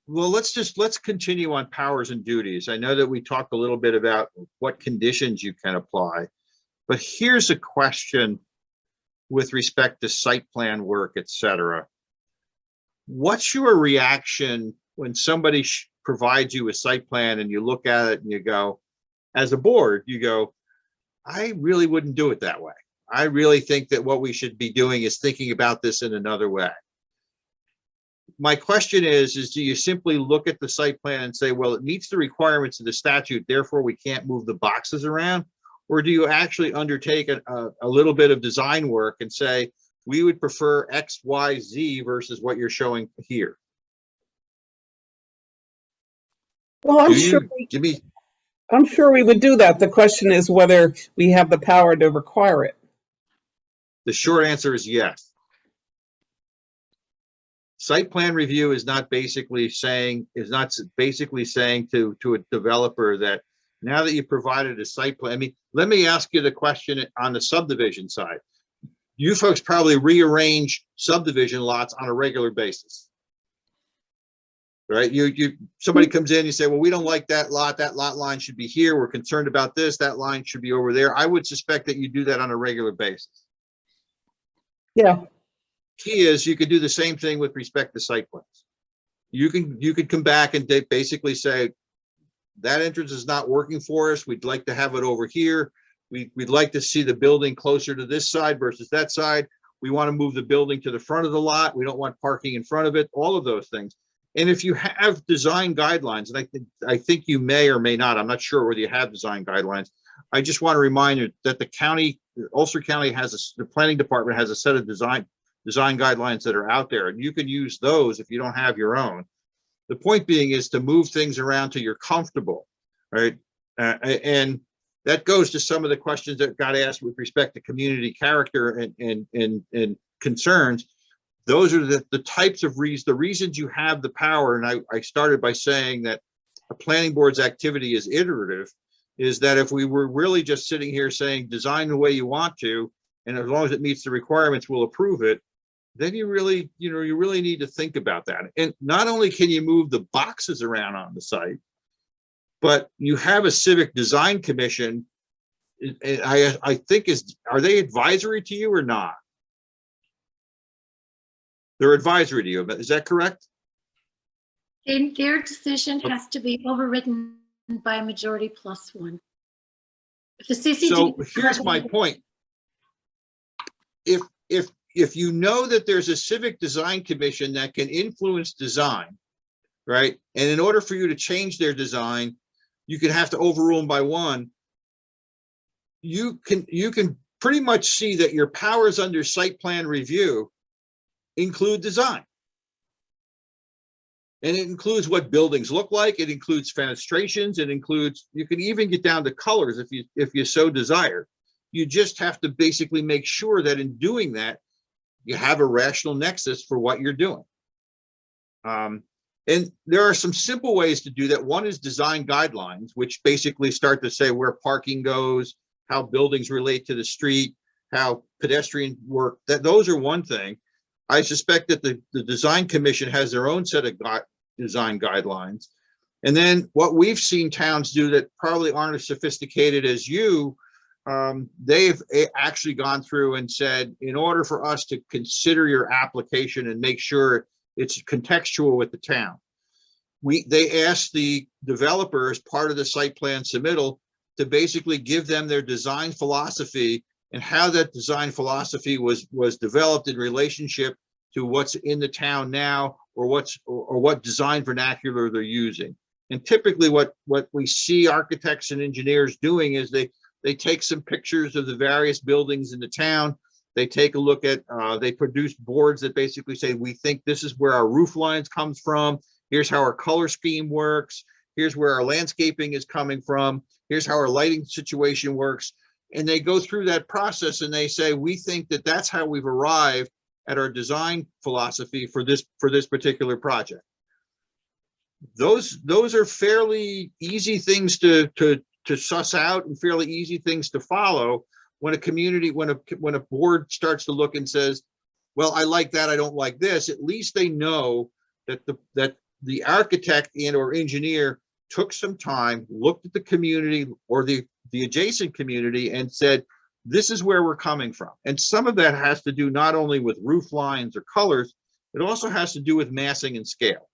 let's continue on powers and duties. I know that we talked a little bit about what conditions you can apply, but here's a question with respect to site plan work, etc. What's your reaction when somebody provides you a site plan and you look at it and you go, as a board, you go, I really wouldn't do it that way. I really think that what we should be doing is thinking about this in another way. my question is do you simply look at the site plan and say, well, it meets the requirements of the statute, therefore we can't move the boxes around? Or do you actually undertake a little bit of design work and say, we would prefer X, Y, Z versus what you're showing here? Well, Do you give me? I'm sure we would do that. The question is whether we have the power to require it. The short answer is yes. Site plan review is not basically saying to a developer that now that you provided a site plan. I mean, let me ask you the question on the subdivision side. You folks probably rearrange subdivision lots on a regular basis, right? Somebody comes in, you say, well, we don't like that lot line should be here. We're concerned about this, that line should be over there. I would suspect that you do that on a regular basis. Yeah. Key is you could do the same thing with respect to site plans. You could come back and basically say, that entrance is not working for us. We'd like to have it over here. We'd like to see the building closer to this side versus that side. We want to move the building to the front of the lot. We don't want parking in front of it, all of those things. And if you have design guidelines, and I think you may or may not, I'm not sure whether you have design guidelines. I just want to remind you that the county, Ulster County the planning department has a set of design guidelines that are out there, and you can use those if you don't have your own. The point being is to move things around till you're comfortable, right? And that goes to some of the questions that got asked with respect to community character and concerns. Those are the types of the reasons you have the power. And I started by saying that a planning board's activity is iterative, is that if we were really just sitting here saying design the way you want to, and as long as it meets the requirements, we'll approve it, then you really need to think about that. And not only can you move the boxes around on the site, but you have a civic design commission. I think are they advisory to you or not? They're advisory to you, but is that correct? And their decision has to be overridden by a majority plus one. If the CCD. So here's my point. If you know that there's a civic design commission that can influence design, right? And in order for you to change their design, you could have to overrule them by one. You can pretty much see that your powers under site plan review include design. And it includes what buildings look like. It includes fenestrations. It includes, you can even get down to colors if you so desire. You just have to basically make sure that in doing that, you have a rational nexus for what you're doing. And there are some simple ways to do that. One is design guidelines, which basically start to say where parking goes, how buildings relate to the street, how pedestrian work. Those are one thing. I suspect that the design commission has their own set of design guidelines. And then what we've seen towns do that probably aren't as sophisticated as you, they've actually gone through and said, in order for us to consider your application and make sure it's contextual with the town, they asked the developer as part of the site plan submittal to basically give them their design philosophy and how that design philosophy was developed in relationship to what's in the town now, or what design vernacular they're using. And typically what we see architects and engineers doing is they take some pictures of the various buildings in the town. They take a look at, they produce boards that basically say, we think this is where our roof lines comes from. Here's how our color scheme works. Here's where our landscaping is coming from. Here's how our lighting situation works. And they go through that process and they say, we think that that's how we've arrived at our design philosophy for this particular project. Those are fairly easy things to suss out and fairly easy things to follow when a community, when a board starts to look and says, well, I like that, I don't like this. At least they know that the architect and or engineer took some time, looked at the community or the adjacent community and said, this is where we're coming from. And some of that has to do not only with roof lines or colors, it also has to do with massing and scale.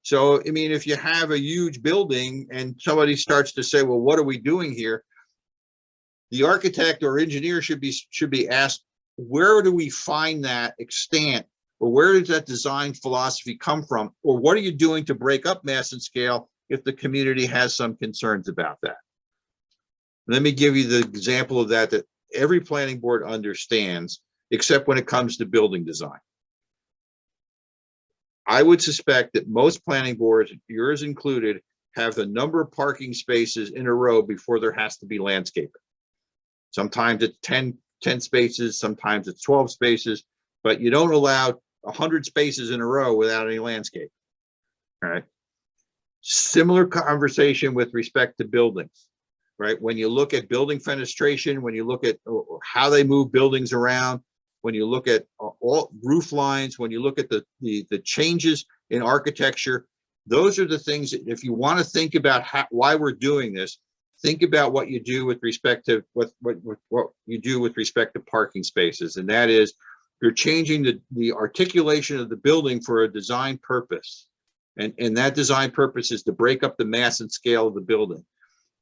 So, I mean, if you have a huge building and somebody starts to say, well, what are we doing here? The architect or engineer should be asked, where do we find that extent Or where does that design philosophy come from? Or what are you doing to break up mass and scale if the community has some concerns about that? Let me give you the example of that every planning board understands, except when it comes to building design. I would suspect that most planning boards, yours included, have the number of parking spaces in a row before there has to be landscaping. Sometimes it's 10 spaces, sometimes it's 12 spaces, but you don't allow 100 spaces in a row without any landscape. All right. Similar conversation with respect to buildings, right? When you look at building fenestration, when you look at how they move buildings around, when you look at all roof lines, when you look at the changes in architecture, those are the things that if you want to think about why we're doing this, think about what you do with respect to what you do with respect to parking spaces. And that is, you're changing the articulation of the building for a design purpose. And that design purpose is to break up the mass and scale of the building.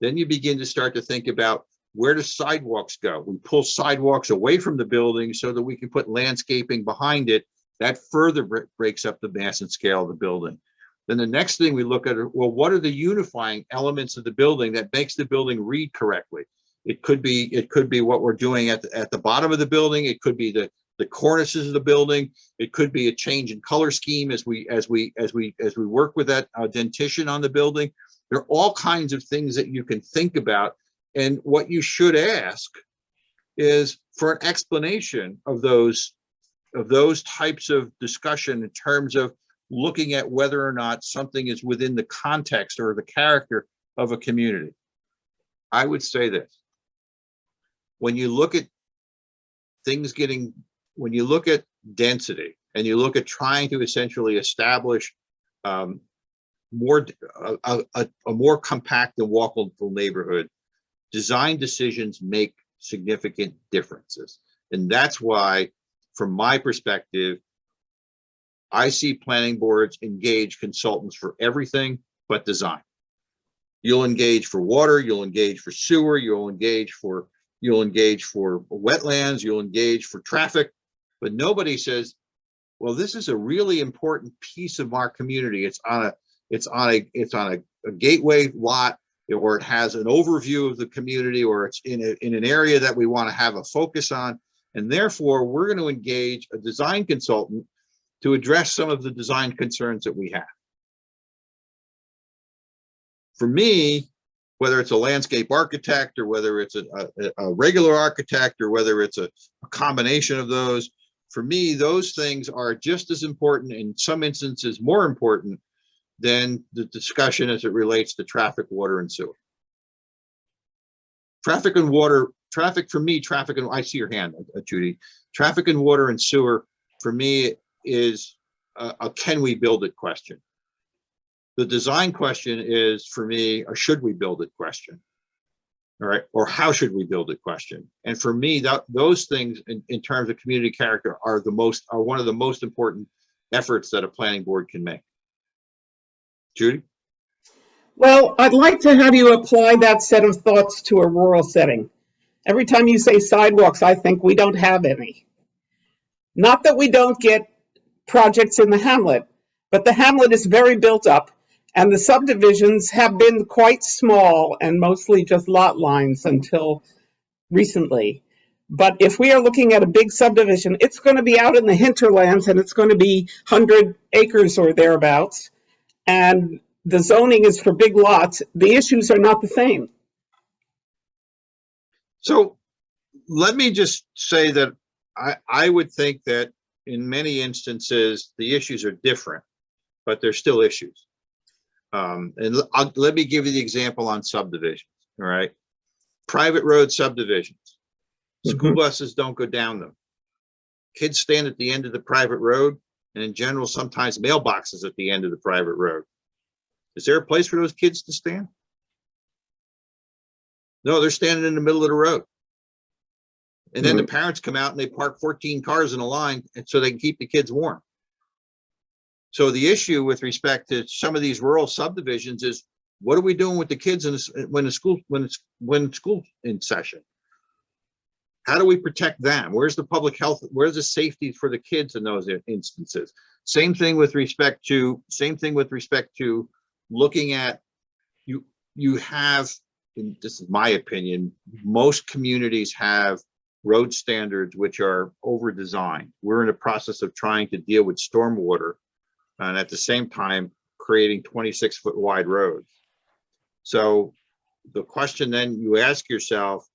Then you begin to start to think about, where do sidewalks go? We pull sidewalks away from the building so that we can put landscaping behind it. That further breaks up the mass and scale of the building. Then the next thing we look at are, well, what are the unifying elements of the building that makes the building read correctly? It could be what we're doing at the bottom of the building. It could be the cornices of the building. It could be a change in color scheme as we work with that dentition on the building. There are all kinds of things that you can think about. And what you should ask is for an explanation of those types of discussion in terms of looking at whether or not something is within the context or the character of a community. I would say this: when you look at when you look at density and you look at trying to essentially establish a more compact and walkable neighborhood, design decisions make significant differences. And that's why, from my perspective, I see planning boards engage consultants for everything but design. You'll engage for water, you'll engage for sewer, you'll engage for wetlands, you'll engage for traffic, but nobody says, well, this is a really important piece of our community. It's on a gateway lot, or it has an overview of the community, or it's in an area that we want to have a focus on. And therefore, we're going to engage a design consultant to address some of the design concerns that we have. For me, whether it's a landscape architect, or whether it's a regular architect, or whether it's a combination of those, for me, those things are just as important, in some instances more important, than the discussion as it relates to traffic, water, and sewer. Traffic and water, for me, I see your hand, Judy. Traffic and water and sewer, for me, is a can we build it question. The design question is, for me, a should we build it question. All right, or how should we build it question. And for me, those things in terms of community character are one of the most important efforts that a planning board can make. Judy? Well, I'd like to have you apply that set of thoughts to a rural setting. Every time you say sidewalks, I think we don't have any. Not that we don't get projects in the hamlet, but the hamlet is very built up, and the subdivisions have been quite small and mostly just lot lines until recently. But if we are looking at a big subdivision, it's going to be out in the hinterlands, and it's going to be 100 acres or thereabouts. And the zoning is for big lots. The issues are not the same. So let me just say that I would think that in many instances, the issues are different, but they're still issues. Let me give you the example on subdivisions, all right? Private road subdivisions. School buses don't go down them. Kids stand at the end of the private road, and in general, sometimes mailboxes at the end of the private road. Is there a place for those kids to stand? No, they're standing in the middle of the road. And then the parents come out and they park 14 cars in a line so they can keep the kids warm. So the issue with respect to some of these rural subdivisions is, what are we doing with the kids when school's in session? How do we protect them? Where's the public health? Where's the safety for the kids in those instances? Same thing with respect to looking at you have, and this is my opinion, most communities have road standards which are over designed. We're in the process of trying to deal with stormwater and at the same time creating 26-foot wide roads. So the question then you ask yourself,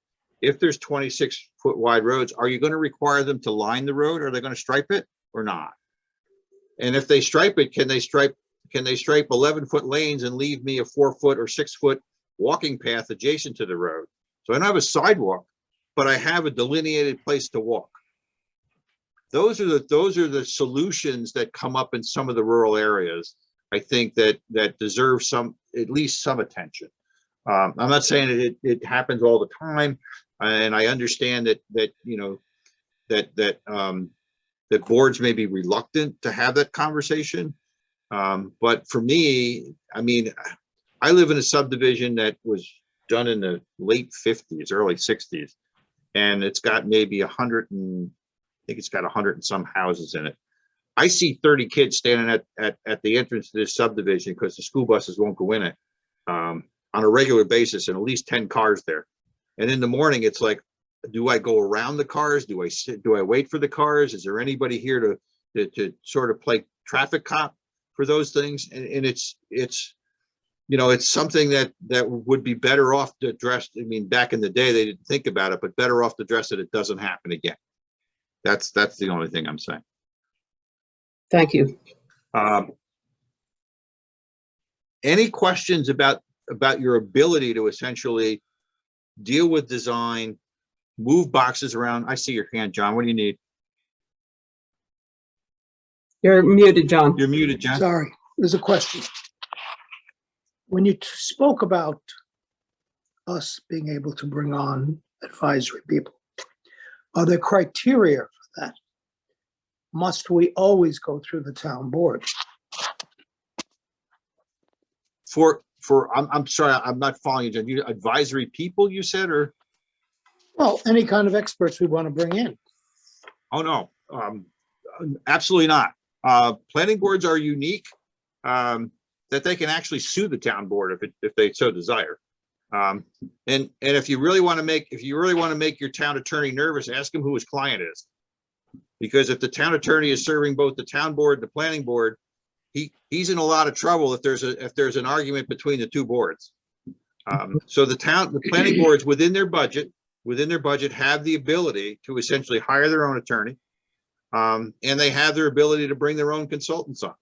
if there's 26-foot wide roads, are you going to require them to line the road? Are they going to stripe it or not? And if they stripe it, can they stripe 11-foot lanes and leave me a 4-foot or 6-foot walking path adjacent to the road? So I don't have a sidewalk, but I have a delineated place to walk. Those are the solutions that come up in some of the rural areas, I think that deserve at least some attention. I'm not saying it happens all the time, and I understand that boards may be reluctant to have that conversation. But for me, I mean, I live in a subdivision that was done in the late 50s, early 60s, and it's got maybe 100 and I think it's got 100 and some houses in it. I see 30 kids standing at the entrance to this subdivision because the school buses won't go in it on a regular basis, and at least 10 cars there. And in the morning, it's like, do I go around the cars? Do I wait for the cars? Is there anybody here to sort of play traffic cop for those things? And it's something that would be better off to address. I mean, back in the day, they didn't think about it, but better off to address it doesn't happen again. That's the only thing I'm saying. Thank you. Any questions about your ability to essentially deal with design, move boxes around? I see your hand, John. What do you need? You're muted, John. You're muted, John. Sorry, there's a question. When you spoke about us being able to bring on advisory people, are there criteria for that? Must we always go through the town board? I'm sorry, I'm not following you, John. You advisory people, you said, or? Well, any kind of experts we want to bring in. Oh, no, absolutely not. Planning boards are unique, that they can actually sue the town board if they so desire. And if you really want to make your town attorney nervous, ask him who his client is. Because if the town attorney is serving both the town board and the planning board, he's in a lot of trouble if there's an argument between the two boards. So the planning boards within their budget have the ability to essentially hire their own attorney. And they have their ability to bring their own consultants on.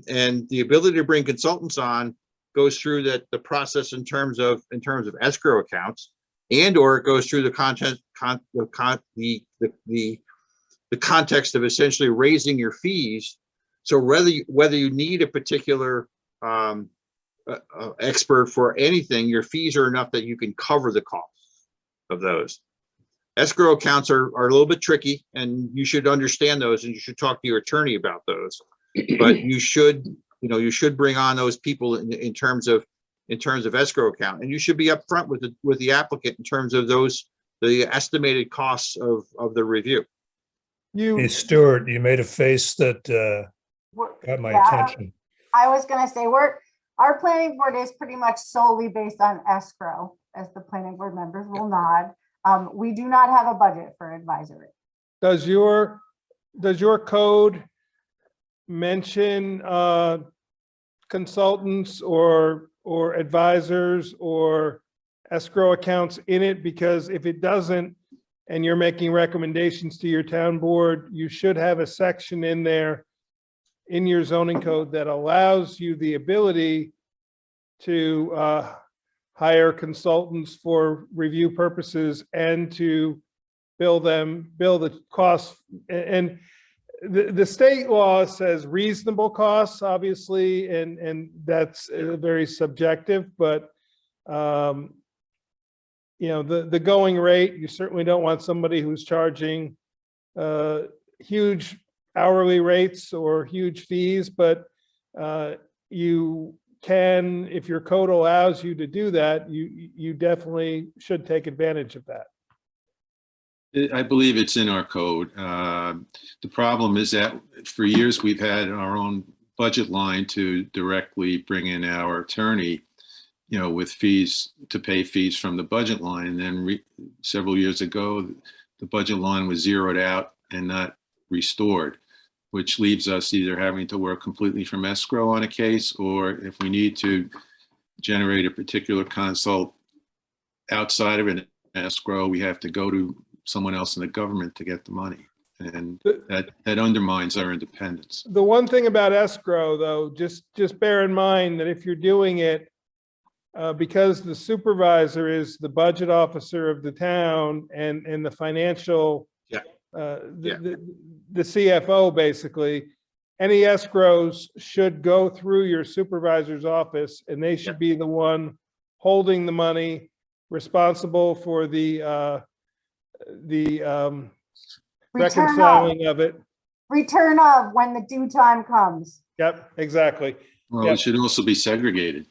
And the ability to bring consultants on goes through the process in terms of escrow accounts, or it goes through the context of essentially raising your fees. So whether you need a particular expert for anything, your fees are enough that you can cover the costs of those. Escrow accounts are a little bit tricky, and you should understand those, and you should talk to your attorney about those. But you should bring on those people in terms of escrow account, and you should be upfront with the applicant in terms of the estimated costs of the review. Hey, Stuart, you made a face that got my attention. I was going to say, our planning board is pretty much solely based on escrow, as the planning board members will nod. We do not have a budget for advisory. Does your code mention consultants or advisors or escrow accounts in it? Because if it doesn't, and you're making recommendations to your town board, you should have a section in there in your zoning code that allows you the ability to hire consultants for review purposes and to bill the costs. And the state law says reasonable costs, obviously, and that's very subjective, but the going rate, you certainly don't want somebody who's charging huge hourly rates or huge fees, but you can, if your code allows you to do that, you definitely should take advantage of that. I believe it's in our code. The problem is that for years, we've had our own budget line to directly bring in our attorney, with fees, to pay fees from the budget line. And then several years ago, the budget line was zeroed out and not restored, which leaves us either having to work completely from escrow on a case, or if we need to generate a particular consult outside of an escrow, we have to go to someone else in the government to get the money. And that undermines our independence. The one thing about escrow, though, just bear in mind that if you're doing it, because the supervisor is the budget officer of the town and the financial, the CFO, basically, any escrows should go through your supervisor's office, and they should be the one holding the money, responsible for the reconciling of it. Return of when the due time comes. Yep, exactly. Well, Yep. it should also be segregated.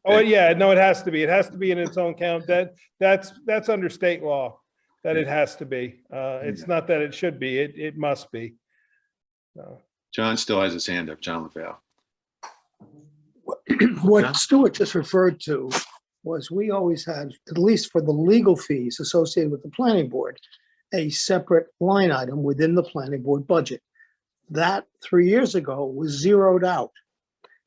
Oh, yeah, no, it has to be. It has to be in its own count. That's under state law, that it has to be. It's not that it should be, it must be. So. John still has his hand up, John LaValle. What Stuart just referred to was we always had, at least for the legal fees associated with the planning board, a separate line item within the planning board budget. That 3 years ago was zeroed out.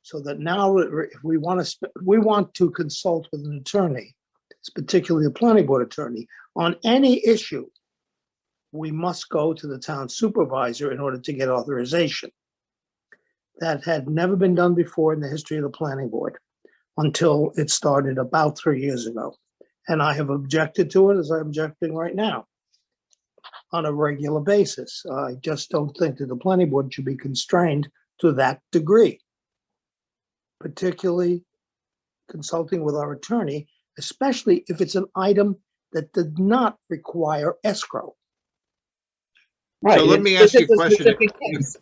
So that now if we want to consult with an attorney, it's particularly a planning board attorney, on any issue, we must go to the town supervisor in order to get authorization. That had never been done before in the history of the planning board until it started about 3 years ago. And I have objected to it, as I'm objecting right now, on a regular basis. I just don't think that the planning board should be constrained to that degree, particularly consulting with our attorney, especially if it's an item that did not require escrow. Right. So let me ask you a question. specific case.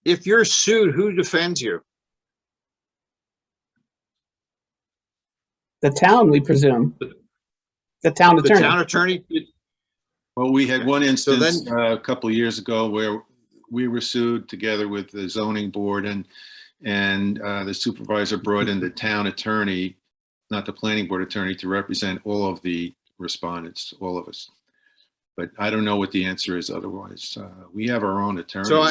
If you're sued, who defends you? The town, we presume. The town The attorney. town attorney? Well, we had one So instance then- a couple of years ago where we were sued together with the zoning board, and the supervisor brought in the town attorney, not the planning board attorney, to represent all of the respondents, all of us. But I don't know what the answer is otherwise. We have our own attorney. So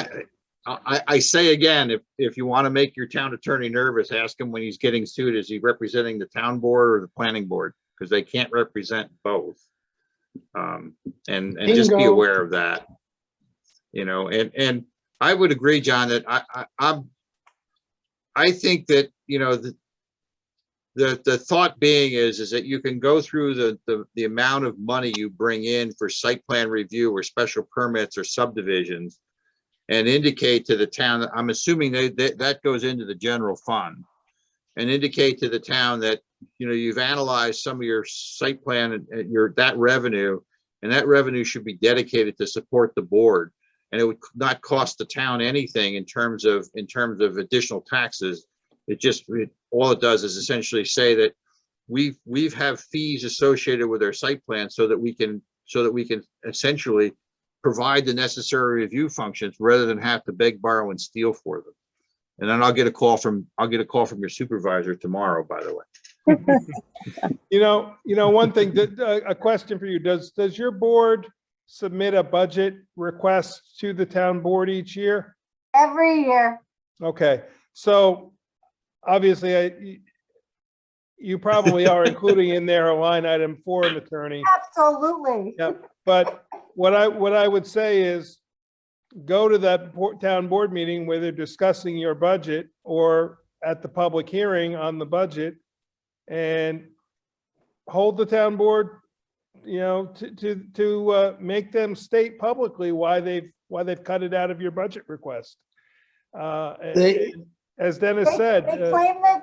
I say again, if you want to make your town attorney nervous, ask him when he's getting sued, is he representing the town board or the planning board? Because they can't represent both. And just be Bingo. aware of that. And I would agree, John, that I think that, the thought being is that you can go through the amount of money you bring in for site plan review or special permits or subdivisions and indicate to the town, I'm assuming that goes into the general fund, and indicate to the town that, you've analyzed some of your site plan and that revenue, and that revenue should be dedicated to support the board. And it would not cost the town anything in terms of additional taxes. All it does is essentially say that we've have fees associated with our site plan so that we can essentially provide the necessary review functions rather than have to beg, borrow, and steal for them. And then I'll get a call from your supervisor tomorrow, by the way. One thing, a question for you, does your board submit a budget request to the town board each year? Every year. Okay, so obviously you probably are including in there a line item for an attorney. Absolutely. Yep. But what I would say is go to that town board meeting where they're discussing your budget, or at the public hearing on the budget, and hold the town board, to make them state publicly why they've cut it out of your budget request. As Dennis said, They claim that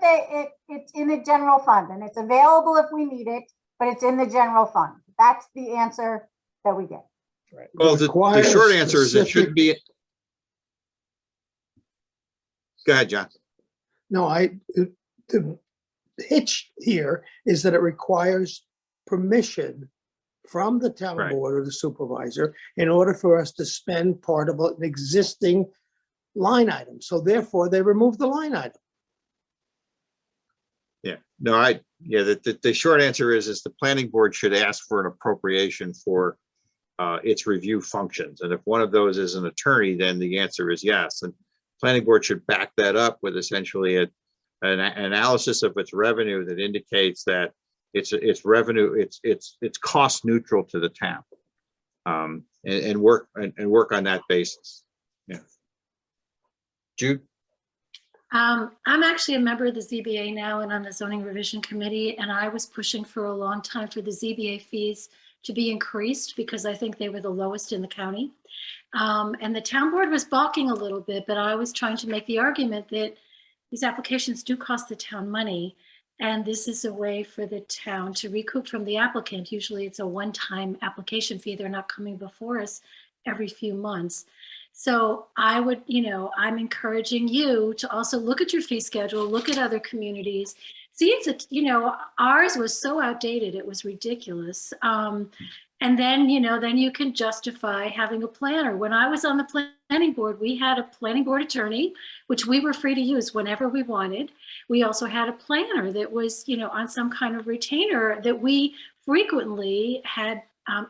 it's in the general fund and it's available if we need it, but it's in the general fund. That's the answer that we get. right. Well, the short answer is it should be. Go ahead, John. No, the hitch here is that it requires permission from the town Right. board or the supervisor in order for us to spend part of an existing line item. So therefore, they removed the line item. Yeah, no, the short answer is the planning board should ask for an appropriation for its review functions. And if one of those is an attorney, then the answer is yes. And planning board should back that up with essentially an analysis of its revenue that indicates that it's revenue, it's cost neutral to the town. And work on that basis. Yeah. Jude? I'm actually a member of the ZBA now and on the zoning revision committee, and I was pushing for a long time for the ZBA fees to be increased because I think they were the lowest in the county. And the town board was balking a little bit, but I was trying to make the argument that these applications do cost the town money. And this is a way for the town to recoup from the applicant. Usually it's a one-time application fee. They're not coming before us every few months. So I would, I'm encouraging you to also look at your fee schedule, look at other communities, see if ours was so outdated, it was ridiculous. And then, then you can justify having a planner. When I was on the planning board, we had a planning board attorney, which we were free to use whenever we wanted. We also had a planner that was, on some kind of retainer that we frequently had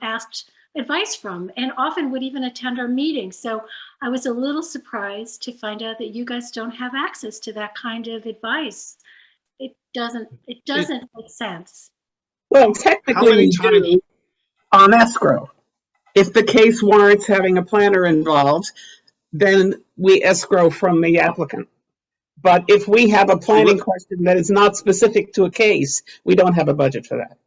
asked advice from, and often would even attend our meetings. So I was a little surprised to find out that you guys don't have access to that kind of advice. It doesn't make sense. Well, technically many we times- do on escrow. If the case warrants having a planner involved, then we escrow from the applicant. But if we have a planning question that is not specific to a case, we don't have a budget for that.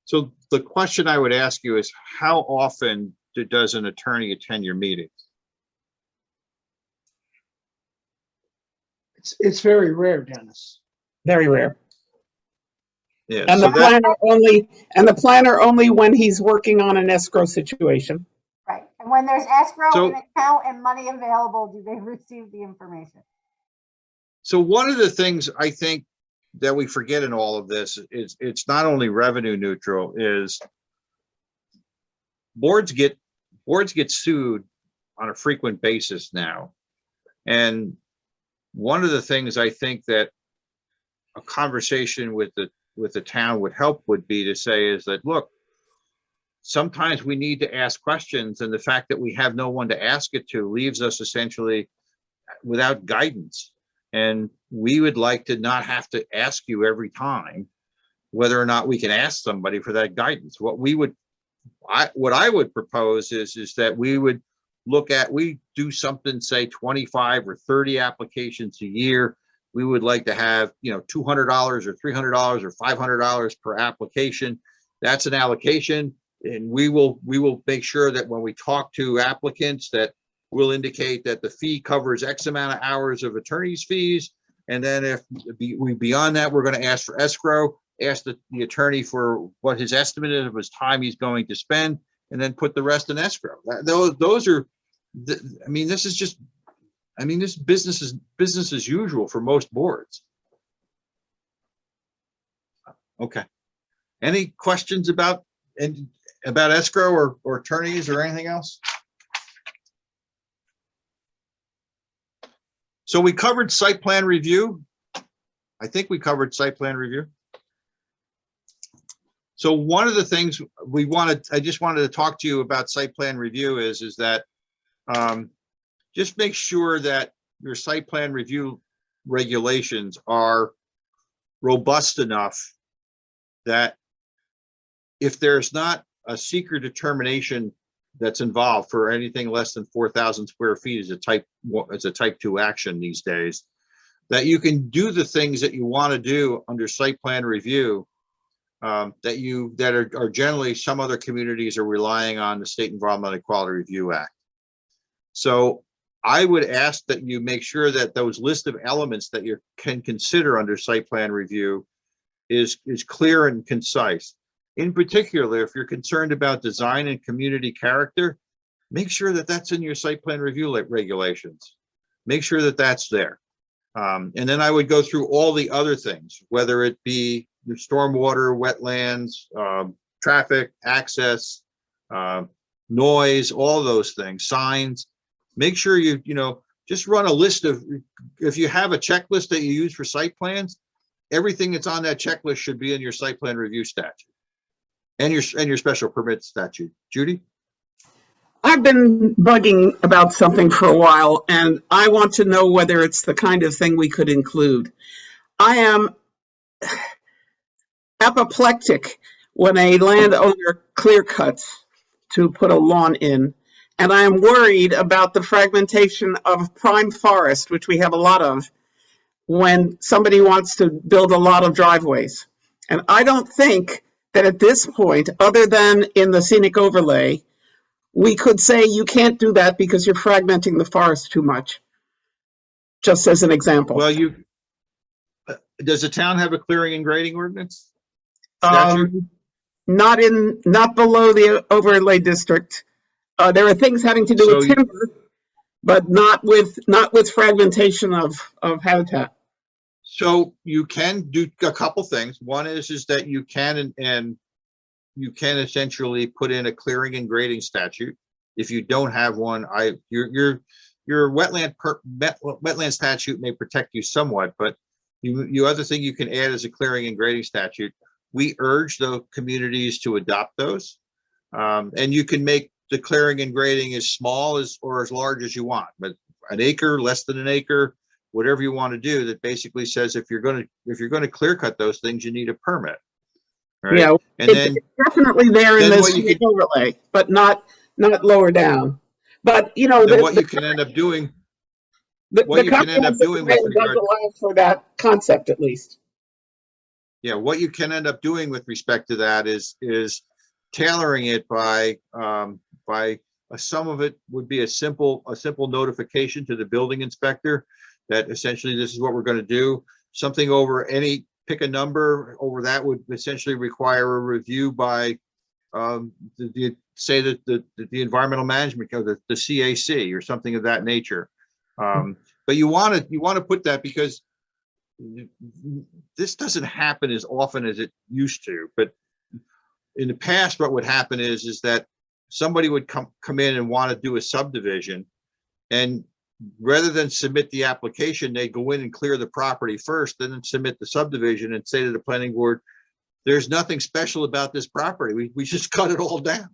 So the question I would ask you is, how often does an attorney attend your meetings? It's very rare, Dennis. Very rare. Yeah, And so the planner only when he's working on an escrow situation. Right. And when there's escrow So- and account and money available, do they receive the information? So one of the things I think that we forget in all of this is it's not only revenue neutral, is boards get sued on a frequent basis now. And one of the things I think that a conversation with the town would help would be to say is that, look, sometimes we need to ask questions, and the fact that we have no one to ask it to leaves us essentially without guidance. And we would like to not have to ask you every time whether or not we can ask somebody for that guidance. What I would propose is that we would we do something, say 25 or 30 applications a year. We would like to have, $200 or $300 or $500 per application. That's an allocation. And we will make sure that when we talk to applicants that we'll indicate that the fee covers X amount of hours of attorney's fees. And then if beyond that, we're going to ask for escrow, ask the attorney for what his estimate is of his time he's going to spend, and then put the rest in escrow. Those are, this is business as usual for most boards. Okay. Any questions about escrow or attorneys or anything else? So we covered site plan review. I think we covered site plan review. So one of the things I just wanted to talk to you about site plan review is that just make sure that your site plan review regulations are robust enough that if there's not a secret determination that's involved for anything less than 4,000 square feet as a type 2 action these days, that you can do the things that you want to do under site plan review that are generally, some other communities are relying on the State Environmental Quality Review Act. So I would ask that you make sure that those list of elements that you can consider under site plan review is clear and concise. In particular, if you're concerned about design and community character, make sure that that's in your site plan review regulations. Make sure that that's there. And then I would go through all the other things, whether it be your stormwater, wetlands, traffic, access, noise, all those things, signs. Make sure you just run a list of, if you have a checklist that you use for site plans, everything that's on that checklist should be in your site plan review statute and your special permit statute. Judy? I've been bugging about something for a while, and I want to know whether it's the kind of thing we could include. I am apoplectic when a landowner clear cuts to put a lawn in, and I am worried about the fragmentation of prime forest, which we have a lot of, when somebody wants to build a lot of driveways. And I don't think that at this point, other than in the scenic overlay, we could say you can't do that because you're fragmenting the forest too much, just as an example. Well, does the town have a clearing and grading ordinance? Statute? Not below the overlay district. There are things having to do with So timber, but not with fragmentation of habitat. So you can do a couple things. One is that you can and you can essentially put in a clearing and grading statute. If you don't have one, your wetland statute may protect you somewhat, but you other thing you can add is a clearing and grading statute. We urge the communities to adopt those, and you can make the clearing and grading as small as or as large as you want, but an acre, less than an acre, whatever you want to do, that basically says if you're going to clear cut those things, you need a permit. Right? Yeah, and then definitely there in then this overlay, but not lower down. But what you can end up doing, what you can end up doing with regard, does allow for that concept at least. Yeah, what you can end up doing with respect to that is tailoring it by some of it would be a simple notification to the building inspector that essentially this is what we're going to do. Something over pick a number over that would essentially require a review by the environmental management code, the CAC or something of that nature. But you want to put that because this doesn't happen as often as it used to. But in the past, what would happen is that somebody would come in and want to do a subdivision, and rather than submit the application, they go in and clear the property first, then submit the subdivision and say to the planning board, there's nothing special about this property. We just cut it all down.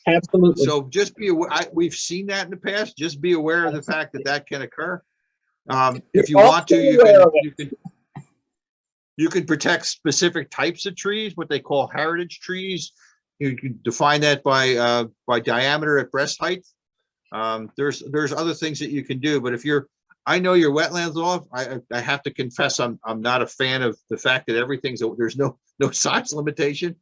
Absolutely. So just be aware. We've seen that in the past. Just be aware of the fact that that can occur. If you want to, you can protect specific types of trees, what they call heritage trees. You can define that by diameter at breast height. There's other things that you can do, but if I know your wetlands law, I have to confess I'm not a fan of the fact that there's no size limitation,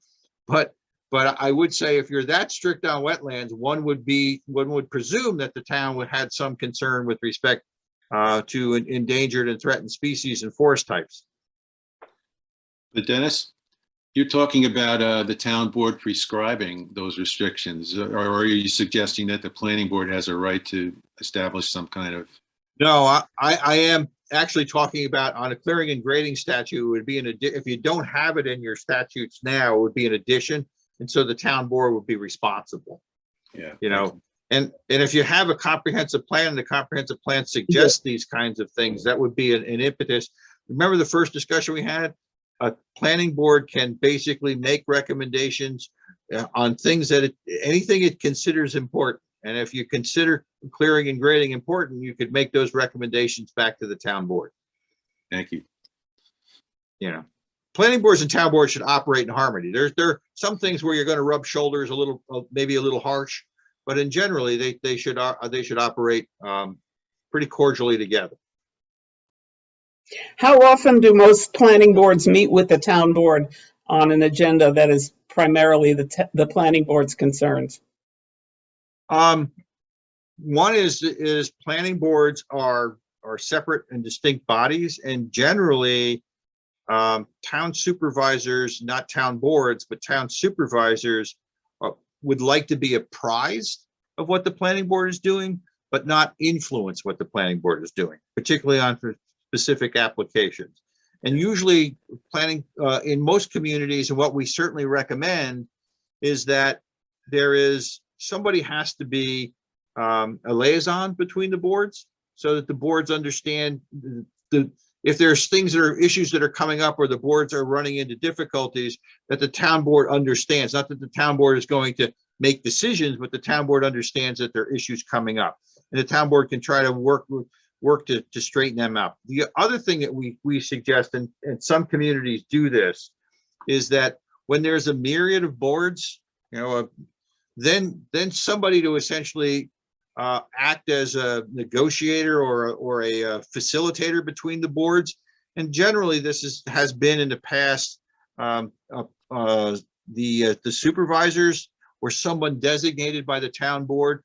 but I would say if you're that strict on wetlands, one would presume that the town would had some concern with respect to endangered and threatened species and forest types. But Dennis, you're talking about the town board prescribing those restrictions, or are you suggesting that the planning board has a right to establish some kind of? No, I am actually talking about on a clearing and grading statute. It would be if you don't have it in your statutes now, it would be an addition, and so the town board would be responsible. Yeah. And if you have a comprehensive plan, and the comprehensive plan suggests these kinds of things, that would be an impetus. Remember the first discussion we had? A planning board can basically make recommendations on things anything it considers important. And if you consider clearing and grading important, you could make those recommendations back to the town board. Thank you. Planning boards and town boards should operate in harmony. There are some things where you're going to rub shoulders maybe a little harsh, but in generally they should operate pretty cordially together. How often do most planning boards meet with the town board on an agenda that is primarily the planning board's concerns? One is planning boards are separate and distinct bodies, and generally town supervisors, not town boards, but town supervisors would like to be apprised of what the planning board is doing, but not influence what the planning board is doing, particularly on specific applications. And usually planning in most communities, and what we certainly recommend is that somebody has to be a liaison between the boards so that the boards understand if there's things that are issues that are coming up or the boards are running into difficulties, that the town board understands. Not that the town board is going to make decisions, but the town board understands that there are issues coming up. And the town board can try to work to straighten them out. The other thing that we suggest, and some communities do this, is that when there's a myriad of boards, then somebody to essentially act as a negotiator or a facilitator between the boards. And generally, this has been in the past the supervisors or someone designated by the town board.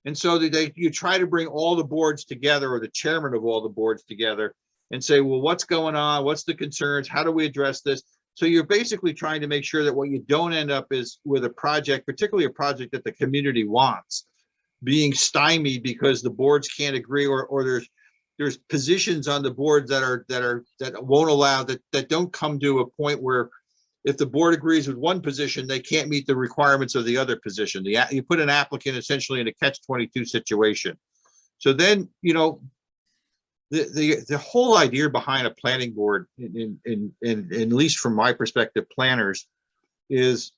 And so you try to bring all the boards together, or the chairman of all the boards together, and say, well, what's going on? What's the concerns? How do we address this? So you're basically trying to make sure that what you don't end up is with a project, particularly a project that the community wants, being stymied because the boards can't agree, or there's positions on the board that won't allow, that don't come to a point where if the board agrees with one position, they can't meet the requirements of the other position. You put an applicant essentially in a catch-22 situation. So then, the whole idea behind a planning board, in at least from my perspective, planners, is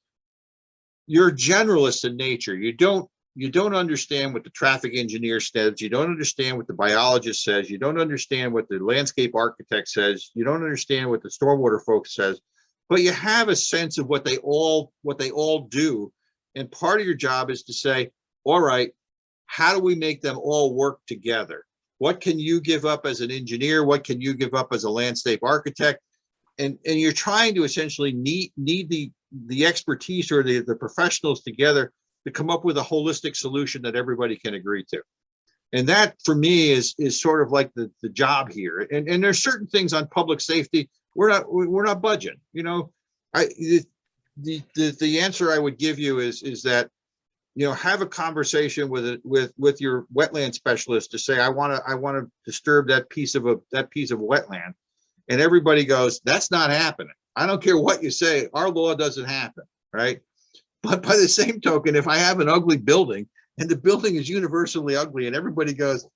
you're generalists in nature. You don't understand what the traffic engineer says. You don't understand what the biologist says. You don't understand what the landscape architect says. You don't understand what the stormwater folks says, but you have a sense of what they all do. And part of your job is to say, all right, how do we make them all work together? What can you give up as an engineer? What can you give up as a landscape architect? And you're trying to essentially need the expertise or the professionals together to come up with a holistic solution that everybody can agree to. And that, for me, is sort of like the job here. And there's certain things on public safety we're not budging. The answer I would give you is that, have a conversation with your wetland specialist to say, I want to disturb that piece of wetland, and everybody goes, that's not happening. I don't care what you say, our law doesn't happen, right? But by the same token, if I have an ugly building and the building is universally ugly and everybody goes,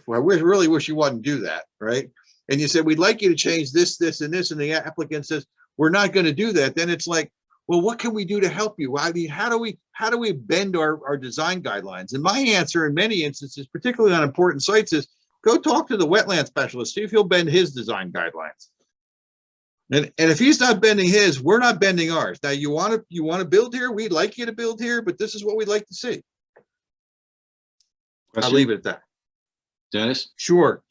well, we really wish you wouldn't do that, right? And you said, we'd like you to change this, this, and this, and the applicant says, we're not going to do that. Then it's like, well, what can we do to help you? I mean, how do we bend our design guidelines? And my answer in many instances, particularly on important sites, is go talk to the wetland specialist, see if he'll bend his design guidelines. And if he's not bending his, we're not bending ours. Now, you want to build here? We'd like you to build here, but this is what we'd like to see. I'll leave it at that. Dennis? Sure.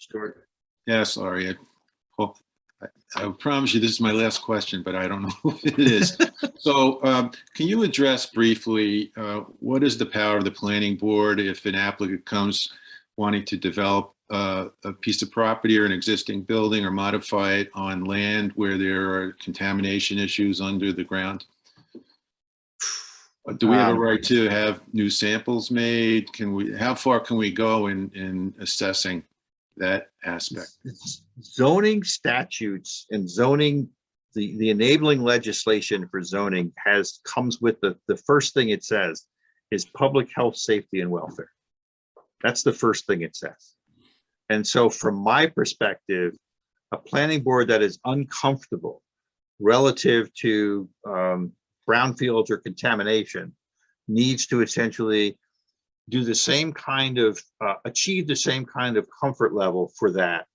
Yes, Laurie. I promise you this is my last question, but I don't know if it is. So can you address briefly what is the power of the planning board if an applicant comes wanting to develop a piece of property or an existing building or modify it on land where there are contamination issues under the ground? Do we have a right to have new samples made? How far can we go in assessing that aspect? Zoning statutes and zoning, the enabling legislation for zoning comes with the first thing it says is public health, safety, and welfare. That's the first thing it says. And so from my perspective, a planning board that is uncomfortable relative to brownfields or contamination needs to essentially do the same kind of, achieve the same kind of comfort level for that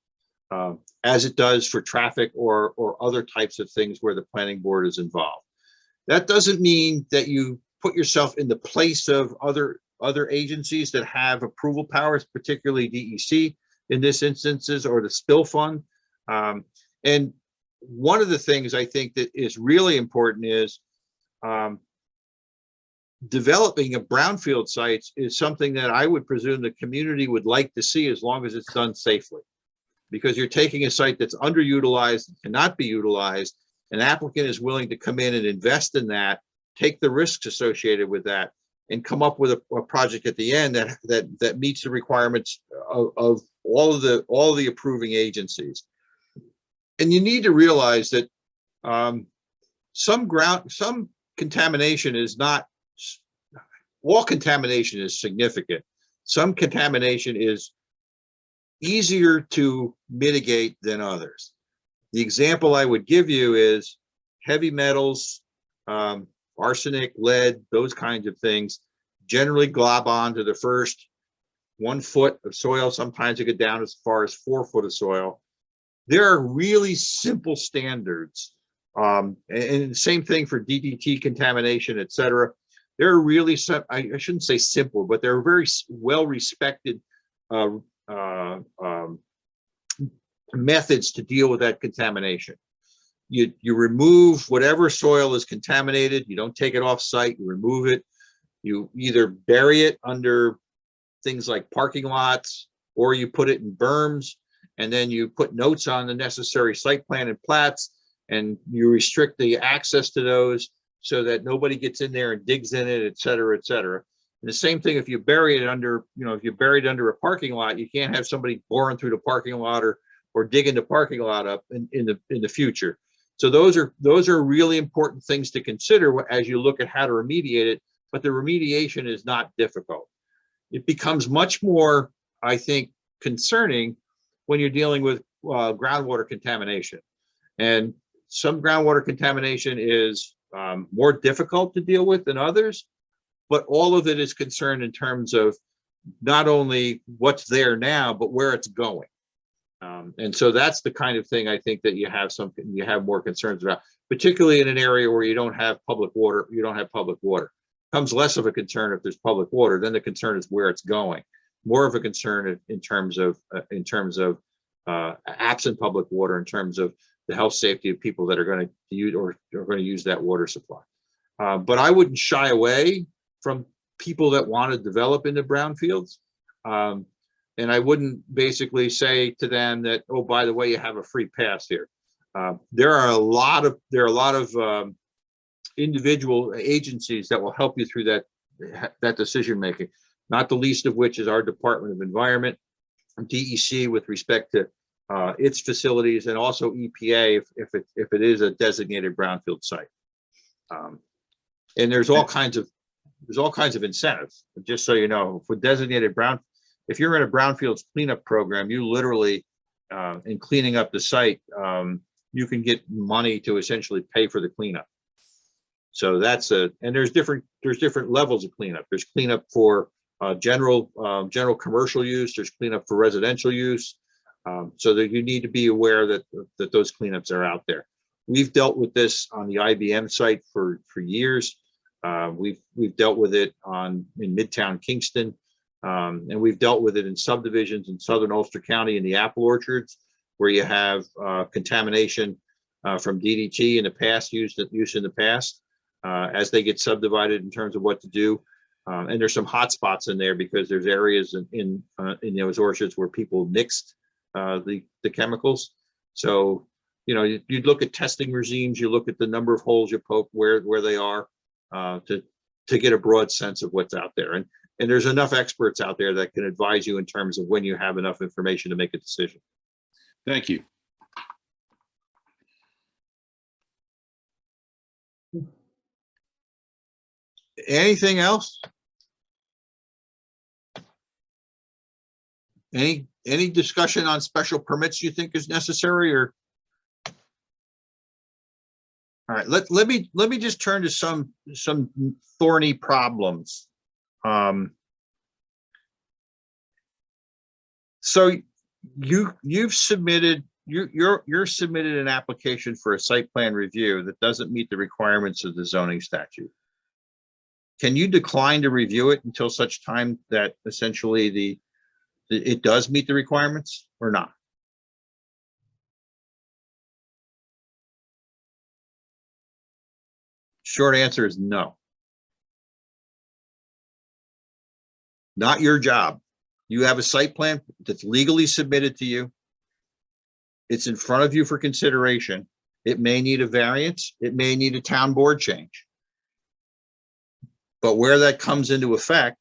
as it does for traffic or other types of things where the planning board is involved. That doesn't mean that you put yourself in the place of other agencies that have approval powers, particularly DEC in this instances, or the spill fund. And one of the things I think that is really important is developing a brownfield sites is something that I would presume the community would like to see, as long as it's done safely. Because you're taking a site that's underutilized, cannot be utilized, an applicant is willing to come in and invest in that, take the risks associated with that, and come up with a project at the end that meets the requirements of all of the approving agencies. And you need to realize that some contamination is not, all contamination is significant. Some contamination is easier to mitigate than others. The example I would give you is heavy metals, arsenic, lead, those kinds of things generally glob onto the first 1 foot of soil. Sometimes it get down as far as 4 foot of soil. There are really simple standards. And the same thing for DDT contamination, et cetera. There are really some, I shouldn't say simple, but they're very well respected methods to deal with that contamination. You remove whatever soil is contaminated. You don't take it off site, you remove it. You either bury it under things like parking lots, or you put it in berms, and then you put notes on the necessary site plan and plats, and you restrict the access to those so that nobody gets in there and digs in it, et cetera, et cetera. And the same thing if you bury it under, if you bury it under a parking lot, you can't have somebody boring through the parking lot or digging the parking lot up in the future. So those are really important things to consider as you look at how to remediate it, but the remediation is not difficult. It becomes much more, I think, concerning when you're dealing with groundwater contamination. And some groundwater contamination is more difficult to deal with than others, but all of it is concerned in terms of not only what's there now, but where it's going. And so that's the kind of thing I think that you have more concerns about, particularly in an area where you don't have public water. Becomes less of a concern if there's public water. Then the concern is where it's going. More of a concern in terms of absent public water, in terms of the health safety of people that are going to use or are going to use that water supply. But I wouldn't shy away from people that want to develop into brownfields. And I wouldn't basically say to them that, oh, by the way, you have a free pass here. There are a lot of individual agencies that will help you through that decision making. Not the least of which is our Department of Environment, DEC with respect to its facilities, and also EPA if it is a designated brownfield site. And there's all kinds of incentives. Just so you know, for designated if you're in a brownfields cleanup program, you literally, in cleaning up the site, you can get money to essentially pay for the cleanup. So and there's different levels of cleanup. There's cleanup for general commercial use. There's cleanup for residential use. So that you need to be aware that those cleanups are out there. We've dealt with this on the IBM site for years. We've dealt with it in Midtown Kingston. And we've dealt with it in subdivisions in southern Ulster County in the apple orchards, where you have contamination from DDT in the past, used in the past, as they get subdivided in terms of what to do. And there's some hot spots in there because there's areas in those orchards where people mixed the chemicals. So, you'd look at testing regimes, you look at the number of holes you poke, where they are, to get a broad sense of what's out there. And there's enough experts out there that can advise you in terms of when you have enough information to make a decision. Thank you. Anything else? Any discussion on special permits you think is necessary, or? All right, let me just turn to some thorny problems. So you're submitted an application for a site plan review that doesn't meet the requirements of the zoning statute. Can you decline to review it until such time that essentially it does meet the requirements or not? Short answer is no. Not your job. You have a site plan that's legally submitted to you. It's in front of you for consideration. It may need a variance. It may need a town board change. But where that comes into effect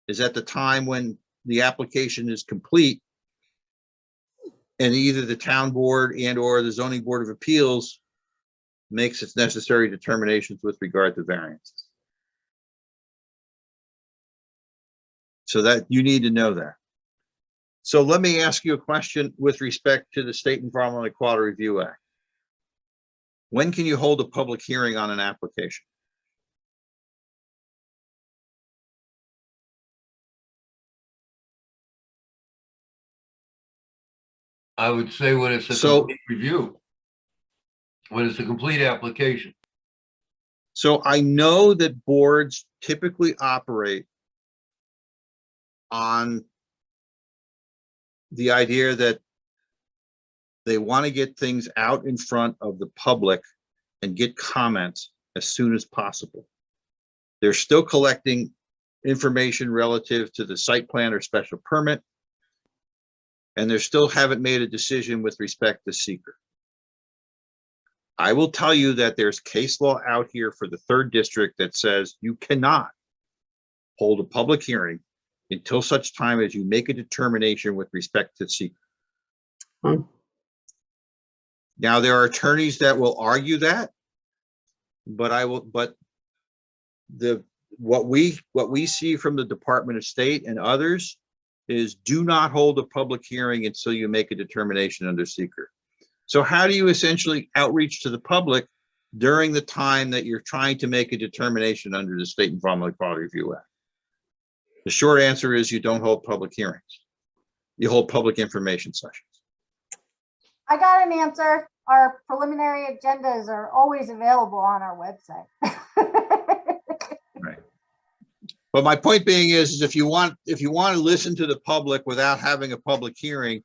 is at the time when the application is complete and either the town board and or the zoning board of appeals makes its necessary determinations with regard to variances. So that you need to know that. So let me ask you a question with respect to the State Environmental Quality Review Act. When can you hold a public hearing on an application? I would say when it's a So- complete review, when it's a complete application. So I know that boards typically operate on the idea that they want to get things out in front of the public and get comments as soon as possible. They're still collecting information relative to the site plan or special permit, and they still haven't made a decision with respect to seeker. I will tell you that there's case law out here for the 3rd district that says you cannot hold a public hearing until such time as you make a determination with respect to seeker. Hmm. Now, there are attorneys that will argue that, but what we see from the Department of State and others is do not hold a public hearing until you make a determination under seeker. So how do you essentially outreach to the public during the time that you're trying to make a determination under the State Environmental Quality Review Act? The short answer is you don't hold public hearings. You hold public information sessions. I got an answer. Our preliminary agendas are always available on our website. Right. But my point being is if you want to listen to the public without having a public hearing,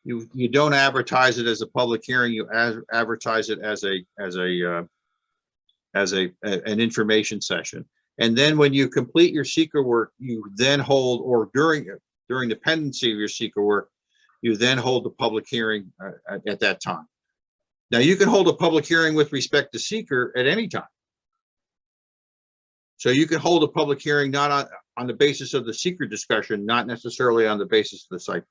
you don't advertise it as a public hearing. You advertise it as an information session. And then when you complete your seeker work, you then hold, or during the pendency of your seeker work, you then hold the public hearing at that time. Now you can hold a public hearing with respect to seeker at any time. So you can hold a public hearing not on the basis of the seeker discussion, not necessarily on the basis of the site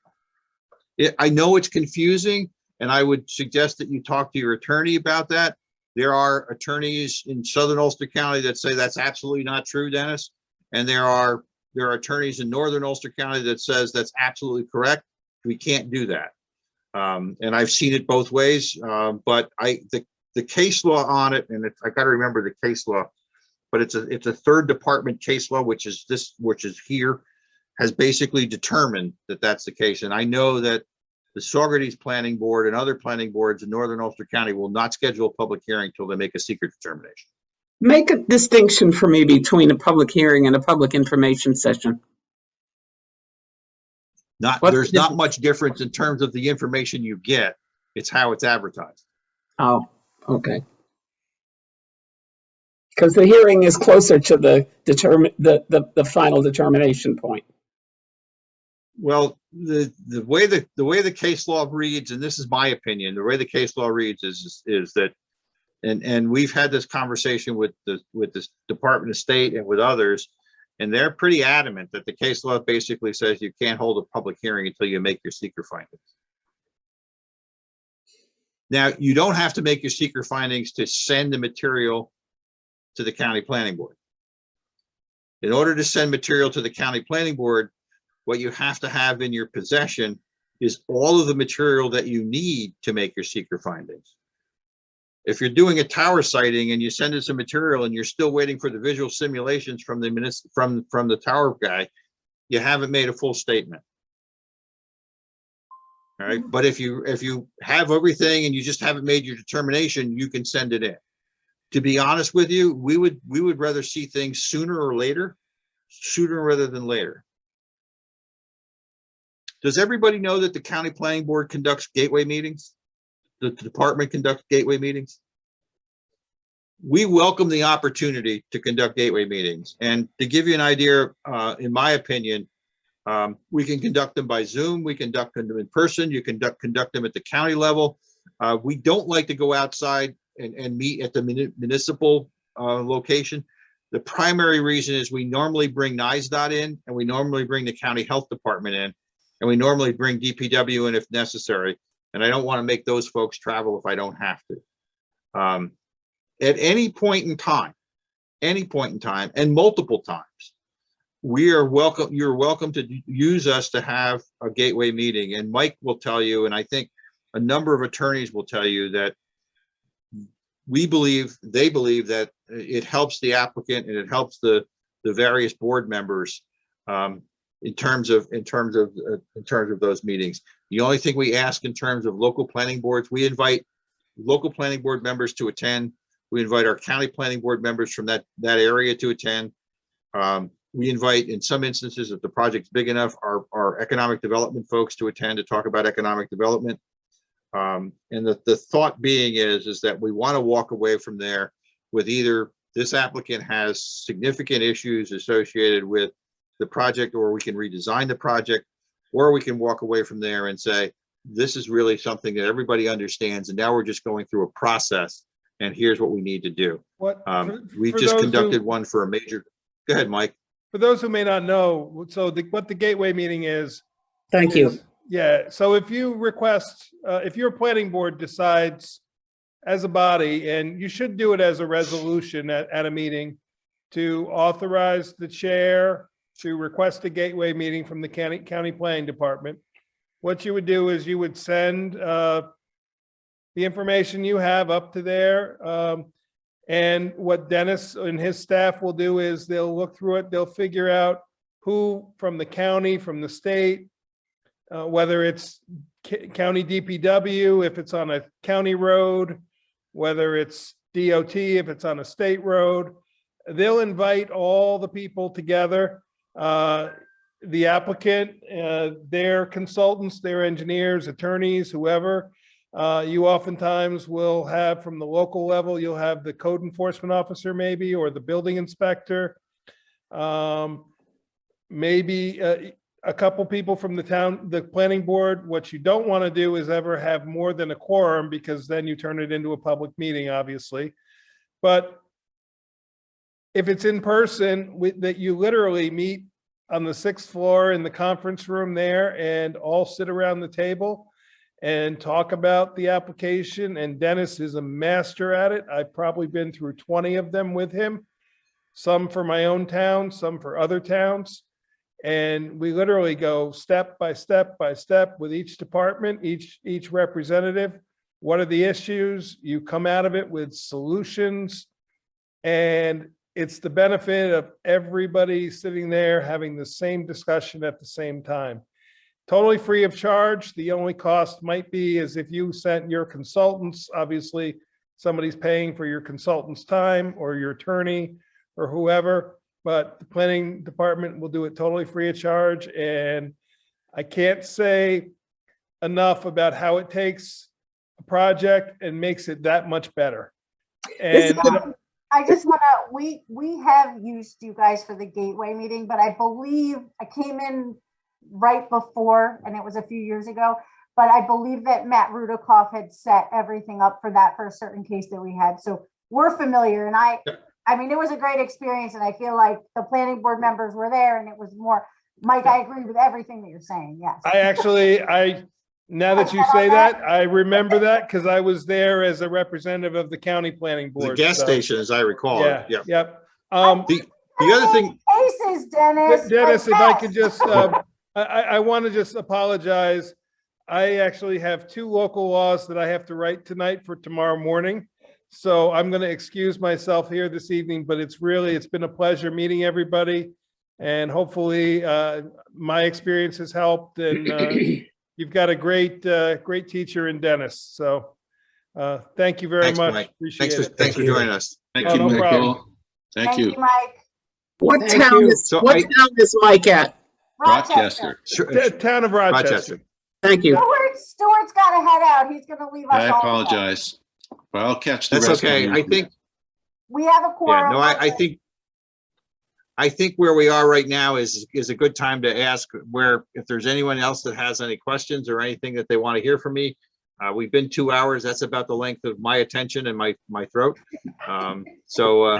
plan. I know it's confusing, and I would suggest that you talk to your attorney about that. There are attorneys in Southern Ulster County that say that's absolutely not true, Dennis. And there are attorneys in Northern Ulster County that says that's absolutely correct. We can't do that. And I've seen it both ways, but the case law on it, and I got to remember the case law, but it's a 3rd department case law, which is here, has basically determined that that's the case. And I know that the Saugerties Planning Board and other planning boards in Northern Ulster County will not schedule a public hearing until they make a secret determination. Make a distinction for me between a public hearing and a public information session. There's not much difference in terms of the information you get. It's how it's advertised. Oh, okay. Because the hearing is closer to the final determination point. Well, the way the case law reads, and this is my opinion, the way the case law reads is that, and we've had this conversation with the Department of State and with others, and they're pretty adamant that the case law basically says you can't hold a public hearing until you make your seeker findings. Now, you don't have to make your seeker findings to send the material to the county planning board. In order to send material to the county planning board, what you have to have in your possession is all of the material that you need to make your seeker findings. If you're doing a tower siting and you send us some material and you're still waiting for the visual simulations from the tower guy, you haven't made a full statement. All right, but if you have everything and you just haven't made your determination, you can send it in. To be honest with you, we would rather see things sooner rather than later. Does everybody know that the county planning board conducts gateway meetings? The department conducts gateway meetings? We welcome the opportunity to conduct gateway meetings. And to give you an idea, in my opinion, we can conduct them by Zoom, we conduct them in person, you conduct them at the county level. We don't like to go outside and meet at the municipal location. The primary reason is we normally bring NISDOT in, and we normally bring the county health department in, and we normally bring DPW in if necessary. And I don't want to make those folks travel if I don't have to. At any point in time, and multiple times, you're welcome to use us to have a gateway meeting. And Mike will tell you, and I think a number of attorneys will tell you, that they believe that it helps the applicant and it helps the various board members in terms of those meetings. The only thing we ask in terms of local planning boards, we invite local planning board members to attend. We invite our county planning board members from that area to attend. We invite, in some instances, if the project's big enough, our economic development folks to attend to talk about economic development. And the thought being is that we want to walk away from there with either this applicant has significant issues associated with the project, or we can redesign the project, or we can walk away from there and say, this is really something that everybody understands, and now we're just going through a process, and here's what we need to do. We just conducted one for a major. Go ahead, Mike. For those who may not know, so what the gateway meeting is. Thank you. Yeah, so if you request, if your planning board decides as a body, and you should do it as a resolution at a meeting, to authorize the chair to request a gateway meeting from the county planning department, what you would do is you would send the information you have up to there. And what Dennis and his staff will do is they'll look through it, they'll figure out who from the county, from the state, whether it's county DPW, if it's on a county road, whether it's DOT, if it's on a state road, they'll invite all the people together, the applicant, their consultants, their engineers, attorneys, whoever. You oftentimes will have, from the local level, you'll have the code enforcement officer maybe, or the building inspector. Maybe a couple people from the town, the planning board. What you don't want to do is ever have more than a quorum, because then you turn it into a public meeting, obviously. But if it's in person, that you literally meet on the 6th floor in the conference room there and all sit around the table and talk about the application. And Dennis is a master at it. I've probably been through 20 of them with him, some for my own town, some for other towns. And we literally go step by step by step with each department, each representative. What are the issues? You come out of it with solutions, and it's the benefit of everybody sitting there having the same discussion at the same time. Totally free of charge. The only cost might be is if you sent your consultants, obviously somebody's paying for your consultant's time, or your attorney, or whoever, but the planning department will do it totally free of charge. And I can't say enough about how it takes a project and makes it that much better. And I just want to, we have used you guys for the gateway meeting, but I believe I came in right before, and it was a few years ago, but I believe that Matt Rudokoff had set everything up for that, for a certain case that we had. So we're familiar, and I mean, it was a great experience, and I feel like the planning board members were there, and it was more, Mike, I agree with everything that you're saying. Yes. Now that you say that, I remember that, because I was there as a representative of the county planning board. The gas station, as I recall. Yeah. Yeah. Yep. The other thing, Cases, Dennis. Dennis, if I could Yes. just, I want to just apologize. I actually have 2 local laws that I have to write tonight for tomorrow morning. So I'm going to excuse myself here this evening, but it's been a pleasure meeting everybody. And hopefully my experience has helped, and you've got a great teacher in Dennis. So thank you very thanks, much. Mike. Appreciate it. Thanks for joining us. Thank Oh, you, no Michael. problem. Thank you. Mike. What Thank town you. is, So what town is Mike at? Rochester. Town of Rochester. Thank you. Stuart's got to head out. He's going to leave us I all. apologize, but I'll catch the That's rest. okay. on I YouTube. think, We have a yeah, quorum. no, I think where we are right now is a good time to ask if there's anyone else that has any questions or anything that they want to hear from me. We've been 2 hours. That's about the length of my attention and my throat. So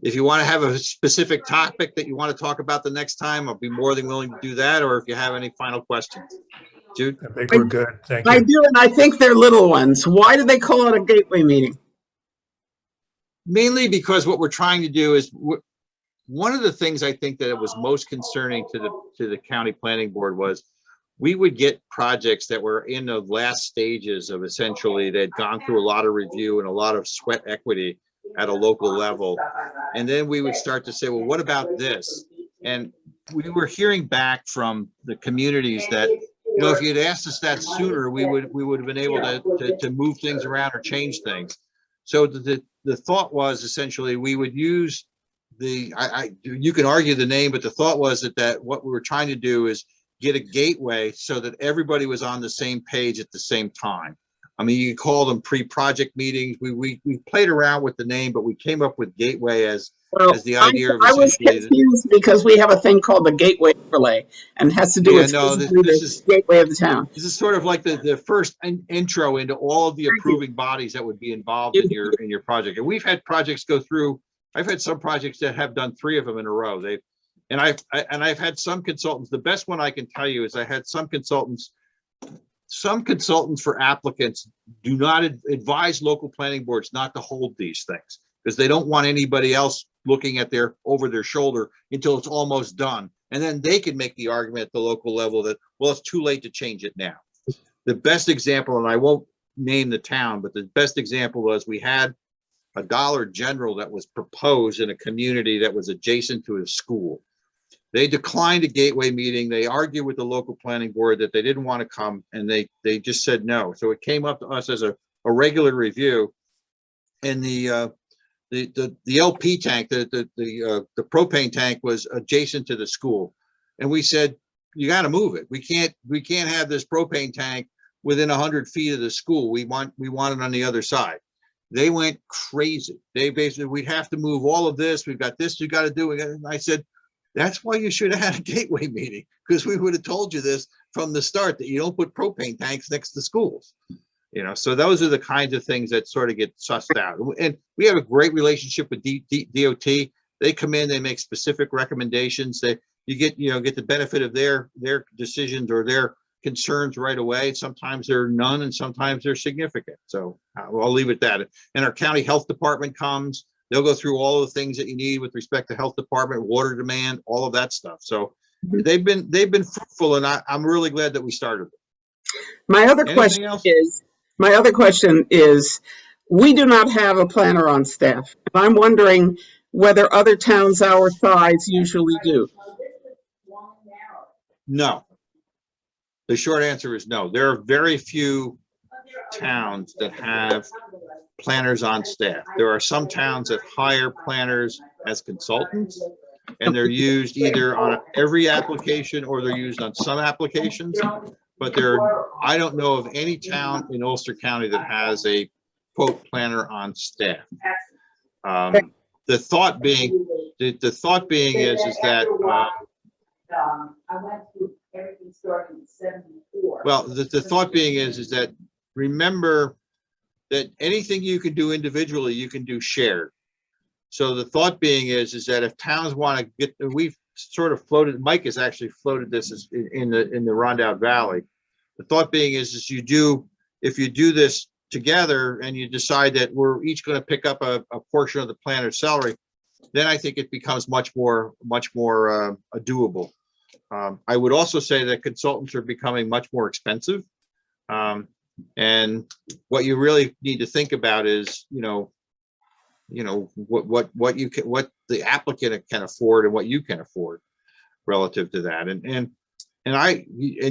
if you want to have a specific topic that you want to talk about the next time, I'll be more than willing to do that. Or if you have any final questions. Jude? I think we're good. Thank I you. do, and I think they're little ones. Why do they call it a gateway meeting? Mainly because what we're trying to do is, one of the things I think that it was most concerning to the county planning board was we would get projects that were in the last stages of essentially they'd gone through a lot of review and a lot of sweat equity at a local level. And then we would start to say, well, what about this? And we were hearing back from the communities that, you know, if you'd asked us that sooner, we would have been able to move things around or change things. So the thought was essentially we would use you can argue the name, but the thought was that what we were trying to do is get a gateway so that everybody was on the same page at the same time. I mean, you could call them pre-project meetings. We played around with the name, but we came up with gateway as the idea of I was essentially. confused because we have a thing called the gateway overlay, and has to do Yeah, with no, physically this the is gateway of the town. this is sort of like the first intro into all of the approving bodies that would be involved in your project. And we've had projects go through. I've had some projects that have done 3 of them in a row. I've had some consultants. The best one I can tell you is I had some consultants for applicants do not advise local planning boards not to hold these things because they don't want anybody else looking at over their shoulder until it's almost done. And then they can make the argument at the local level that, well, it's too late to change it now. The best example, and I won't name the town, but the best example was we had a Dollar General that was proposed in a community that was adjacent to a school. They declined a gateway meeting. They argued with the local planning board that they didn't want to come, and they just said no. So it came up to us as a regular review, and the LP tank, the propane tank was adjacent to the school, and we said, you got to move it. We can't have this propane tank within 100 feet of the school. We want it on the other side. They went crazy. They basically, we'd have to move all of this. We've got this you got to do. And I said, that's why you should have had a gateway meeting, because we would have told you this from the start, that you don't put propane tanks next to schools. You know, so those are the kinds of things that sort of get sussed out. And we have a great relationship with DOT. They come in, they make specific recommendations. You get the benefit of their decisions or their concerns right away. Sometimes they're none, and sometimes they're significant. So I'll leave it at that. And our county health department comes. They'll go through all of the things that you need with respect to health department, water demand, all of that stuff. So they've been fruitful, and I'm really glad that we started them. My other question is, we do not have a planner on staff. I'm wondering whether other towns our size usually do. No. The short answer is no. There are very few towns that have planners on staff. There are some towns that hire planners as consultants, and they're used either on every application or they're used on some applications. But I don't know of any town in Ulster County that has a quote planner on staff. The thought being is that I went through everything starting in 74. well, the thought being is that remember that anything you can do individually, you can do shared. So the thought being is that if towns want to get, we've sort of floated, Mike has actually floated this in the Rondout Valley. The thought being is if you do this together and you decide that we're each going to pick up a portion of the planner's salary, then I think it becomes much more doable. I would also say that consultants are becoming much more expensive. And what you really need to think about is, what the applicant can afford and what you can afford relative to that. And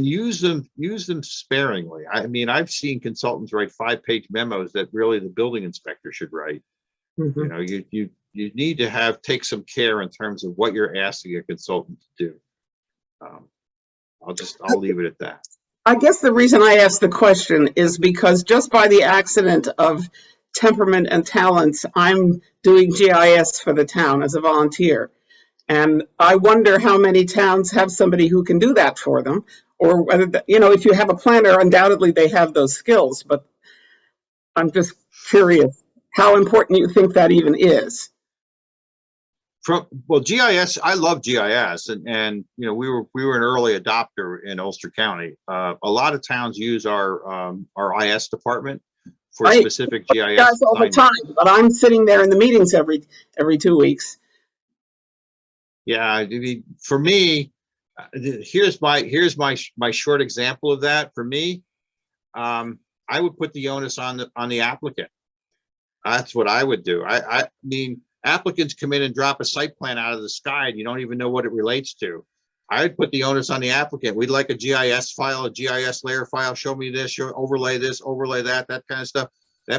use them sparingly. I mean, I've seen consultants write 5-page memos that really the building inspector should write. Mm-hmm. You need to take some care in terms of what you're asking a consultant to do. I'll leave it at that. I guess the reason I asked the question is because just by the accident of temperament and talents, I'm doing GIS for the town as a volunteer. And I wonder how many towns have somebody who can do that for them, or whether, if you have a planner, undoubtedly they have those skills, but I'm just curious how important you think that even is. Well, GIS, I love GIS, and you know, we were an early adopter in Ulster County. A lot of towns use our IS department for Right. specific GIS Guys all the assignments. time, but I'm sitting there in the meetings every 2 weeks. Yeah, I mean, for me, here's my short example of that. For me, I would put the onus on the applicant. That's what I would do. I mean, applicants come in and drop a site plan out of the sky and you don't even know what it relates to. I would put the onus on the applicant. We'd like a GIS file, a GIS layer file. Show me this, overlay this, overlay that kind of stuff.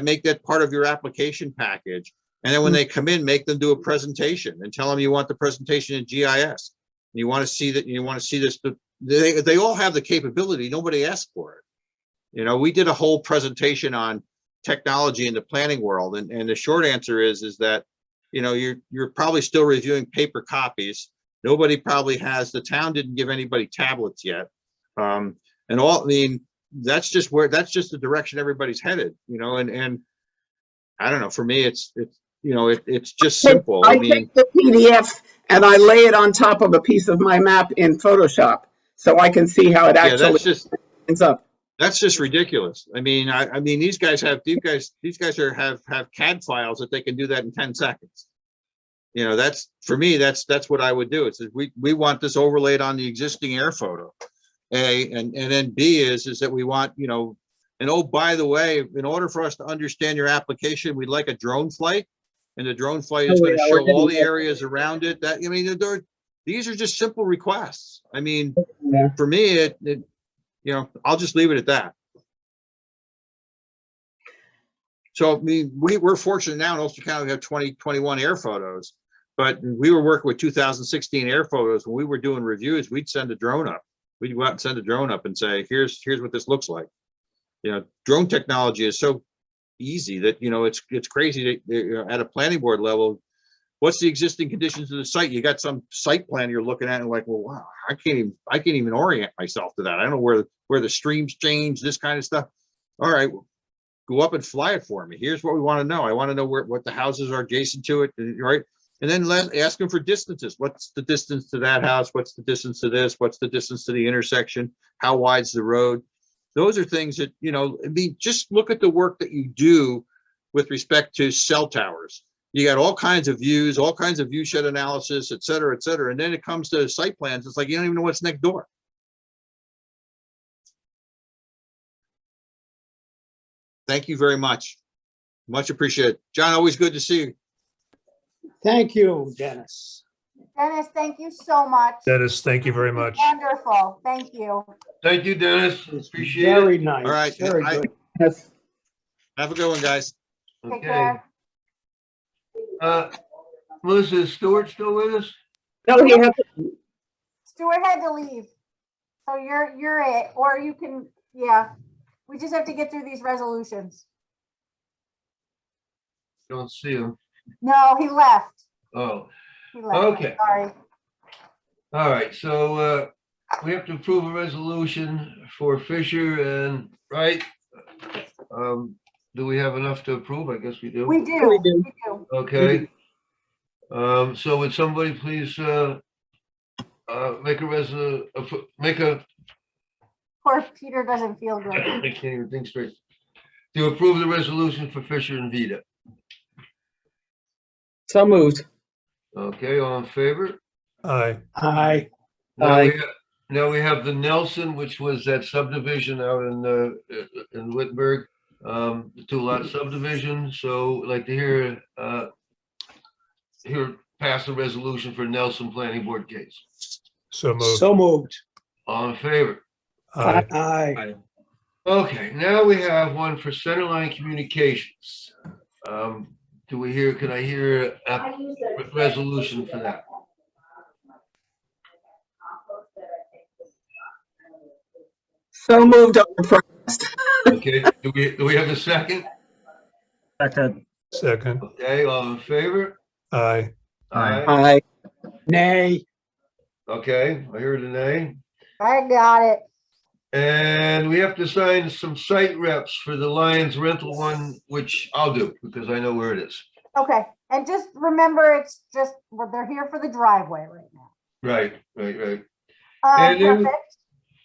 Make that part of your application package. And then when they come in, make them do a presentation and tell them you want the presentation in GIS. You want to see that, you want to see this. They all have the capability. Nobody asked for it. You know, we did a whole presentation on technology in the planning world. And the short answer is that, you know, you're probably still reviewing paper copies. Nobody probably has, the town didn't give anybody tablets yet. And all, I mean, that's just the direction everybody's headed, you know, and I don't know, for me, it's just simple. I mean, take the PDF and I lay it on top of a piece of my map in Photoshop so I can see how it yeah, actually ends up. that's just ridiculous. I mean, I mean, these guys have CAD files that they can do that in 10 seconds. You know, that's, for me, that's what I would do. It's we want this overlaid on the existing air photo. A, and then B is that we want, you know, and oh, by the way, in order for us to understand your application, we'd like a drone flight. And the drone flight is going to show all the areas around it. That, I mean, these are just simple requests. I mean, for me, it you know, I'll just leave it at that. So, I mean, we're fortunate now in Ulster County, we have 2021 air photos, but we were working with 2016 air photos. When we were doing reviews, we'd send a drone up. We'd go out and send a drone up and say, here's what this looks like. You know, drone technology is so easy that, you know, it's crazy that, you know, at a planning board level, what's the existing conditions of the site? You got some site plan you're looking at and like, well, wow, I can't even orient myself to that. I don't know where the streams change, this kind of stuff. All right, go up and fly it for me. Here's what we want to know. I want to know what the houses are adjacent to it, right? And then ask them for distances. What's the distance to that house? What's the distance to this? What's the distance to the intersection? How wide's the road? Those are things that, you know, I mean, just look at the work that you do with respect to cell towers. You got all kinds of views, all kinds of view shed analysis, et cetera, et cetera. And then it comes to site plans. It's like, you don't even know what's next door. Thank you very much. Much appreciated. John, always good to see you. Thank you, Dennis. Dennis, thank you so much. Dennis, thank you very much. Wonderful. Thank you. Thank you, Dennis. It's Appreciate very it. nice. All right. Very good. Yes. Have a good one, guys. Take Okay. care. Melissa, is Stuart still with us? No, he has, Stuart had to leave. So you're it, or you can, yeah. We just have to get through these resolutions. Don't see him. No, he left. Oh, He left. Okay. Sorry. all right. So we have to approve a resolution for Fisher and right. Do we have enough to approve? I guess we do. We do. We do. We do. Okay. So would somebody please make a Poor Peter doesn't feel good. I can't even think straight. To approve the resolution for Fisher and Vida. so moved. Okay, all in favor? Aye. Aye. Now we have the Nelson, which was that subdivision out in Wittenberg, the 2-lot subdivision. So I'd like to hear pass a resolution for Nelson Planning Board case. So moved. So moved. All in favor? Aye. Aye. Okay, now we have one for Centerline Communications. Can I hear a resolution for that? So moved on first. Okay, do we have a second? Second. Okay, all in favor? Aye. Aye. Aye. Nay. Okay, I heard a nay. I got it. And we have to sign some site reps for the Lions rental one, which I'll do because I know where it is. Okay, and just remember, it's just, well, they're here for the driveway right now. Right. And then- Perfect.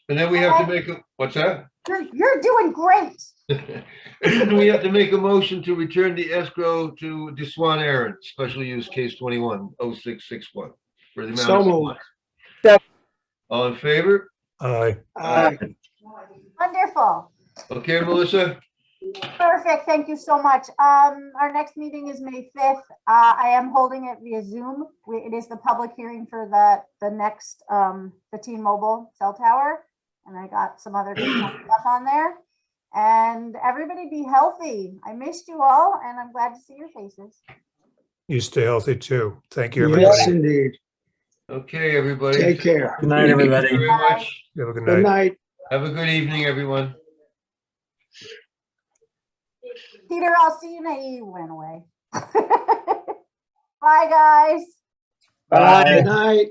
And then we have to make a, what's that? You're doing great. We have to make a motion to return the escrow to Swan Aaron, special use case 210661 for the amount So of. moved. All in favor? Aye. Wonderful. Okay, Melissa? Perfect. Thank you so much. Our next meeting is May 5th. I am holding it via Zoom. It is the public hearing for the next, the T-Mobile cell tower. And I got some other stuff on there. And everybody be healthy. I missed you all and I'm glad to see your faces. You stay healthy too. Thank you, Yes, everybody. indeed. Okay, everybody. Take care. Good night, everybody. Thank you very much. Have a good Good night. night. Have a good evening, everyone. Peter, I'll see you now. You went away. Bye, guys. Good night.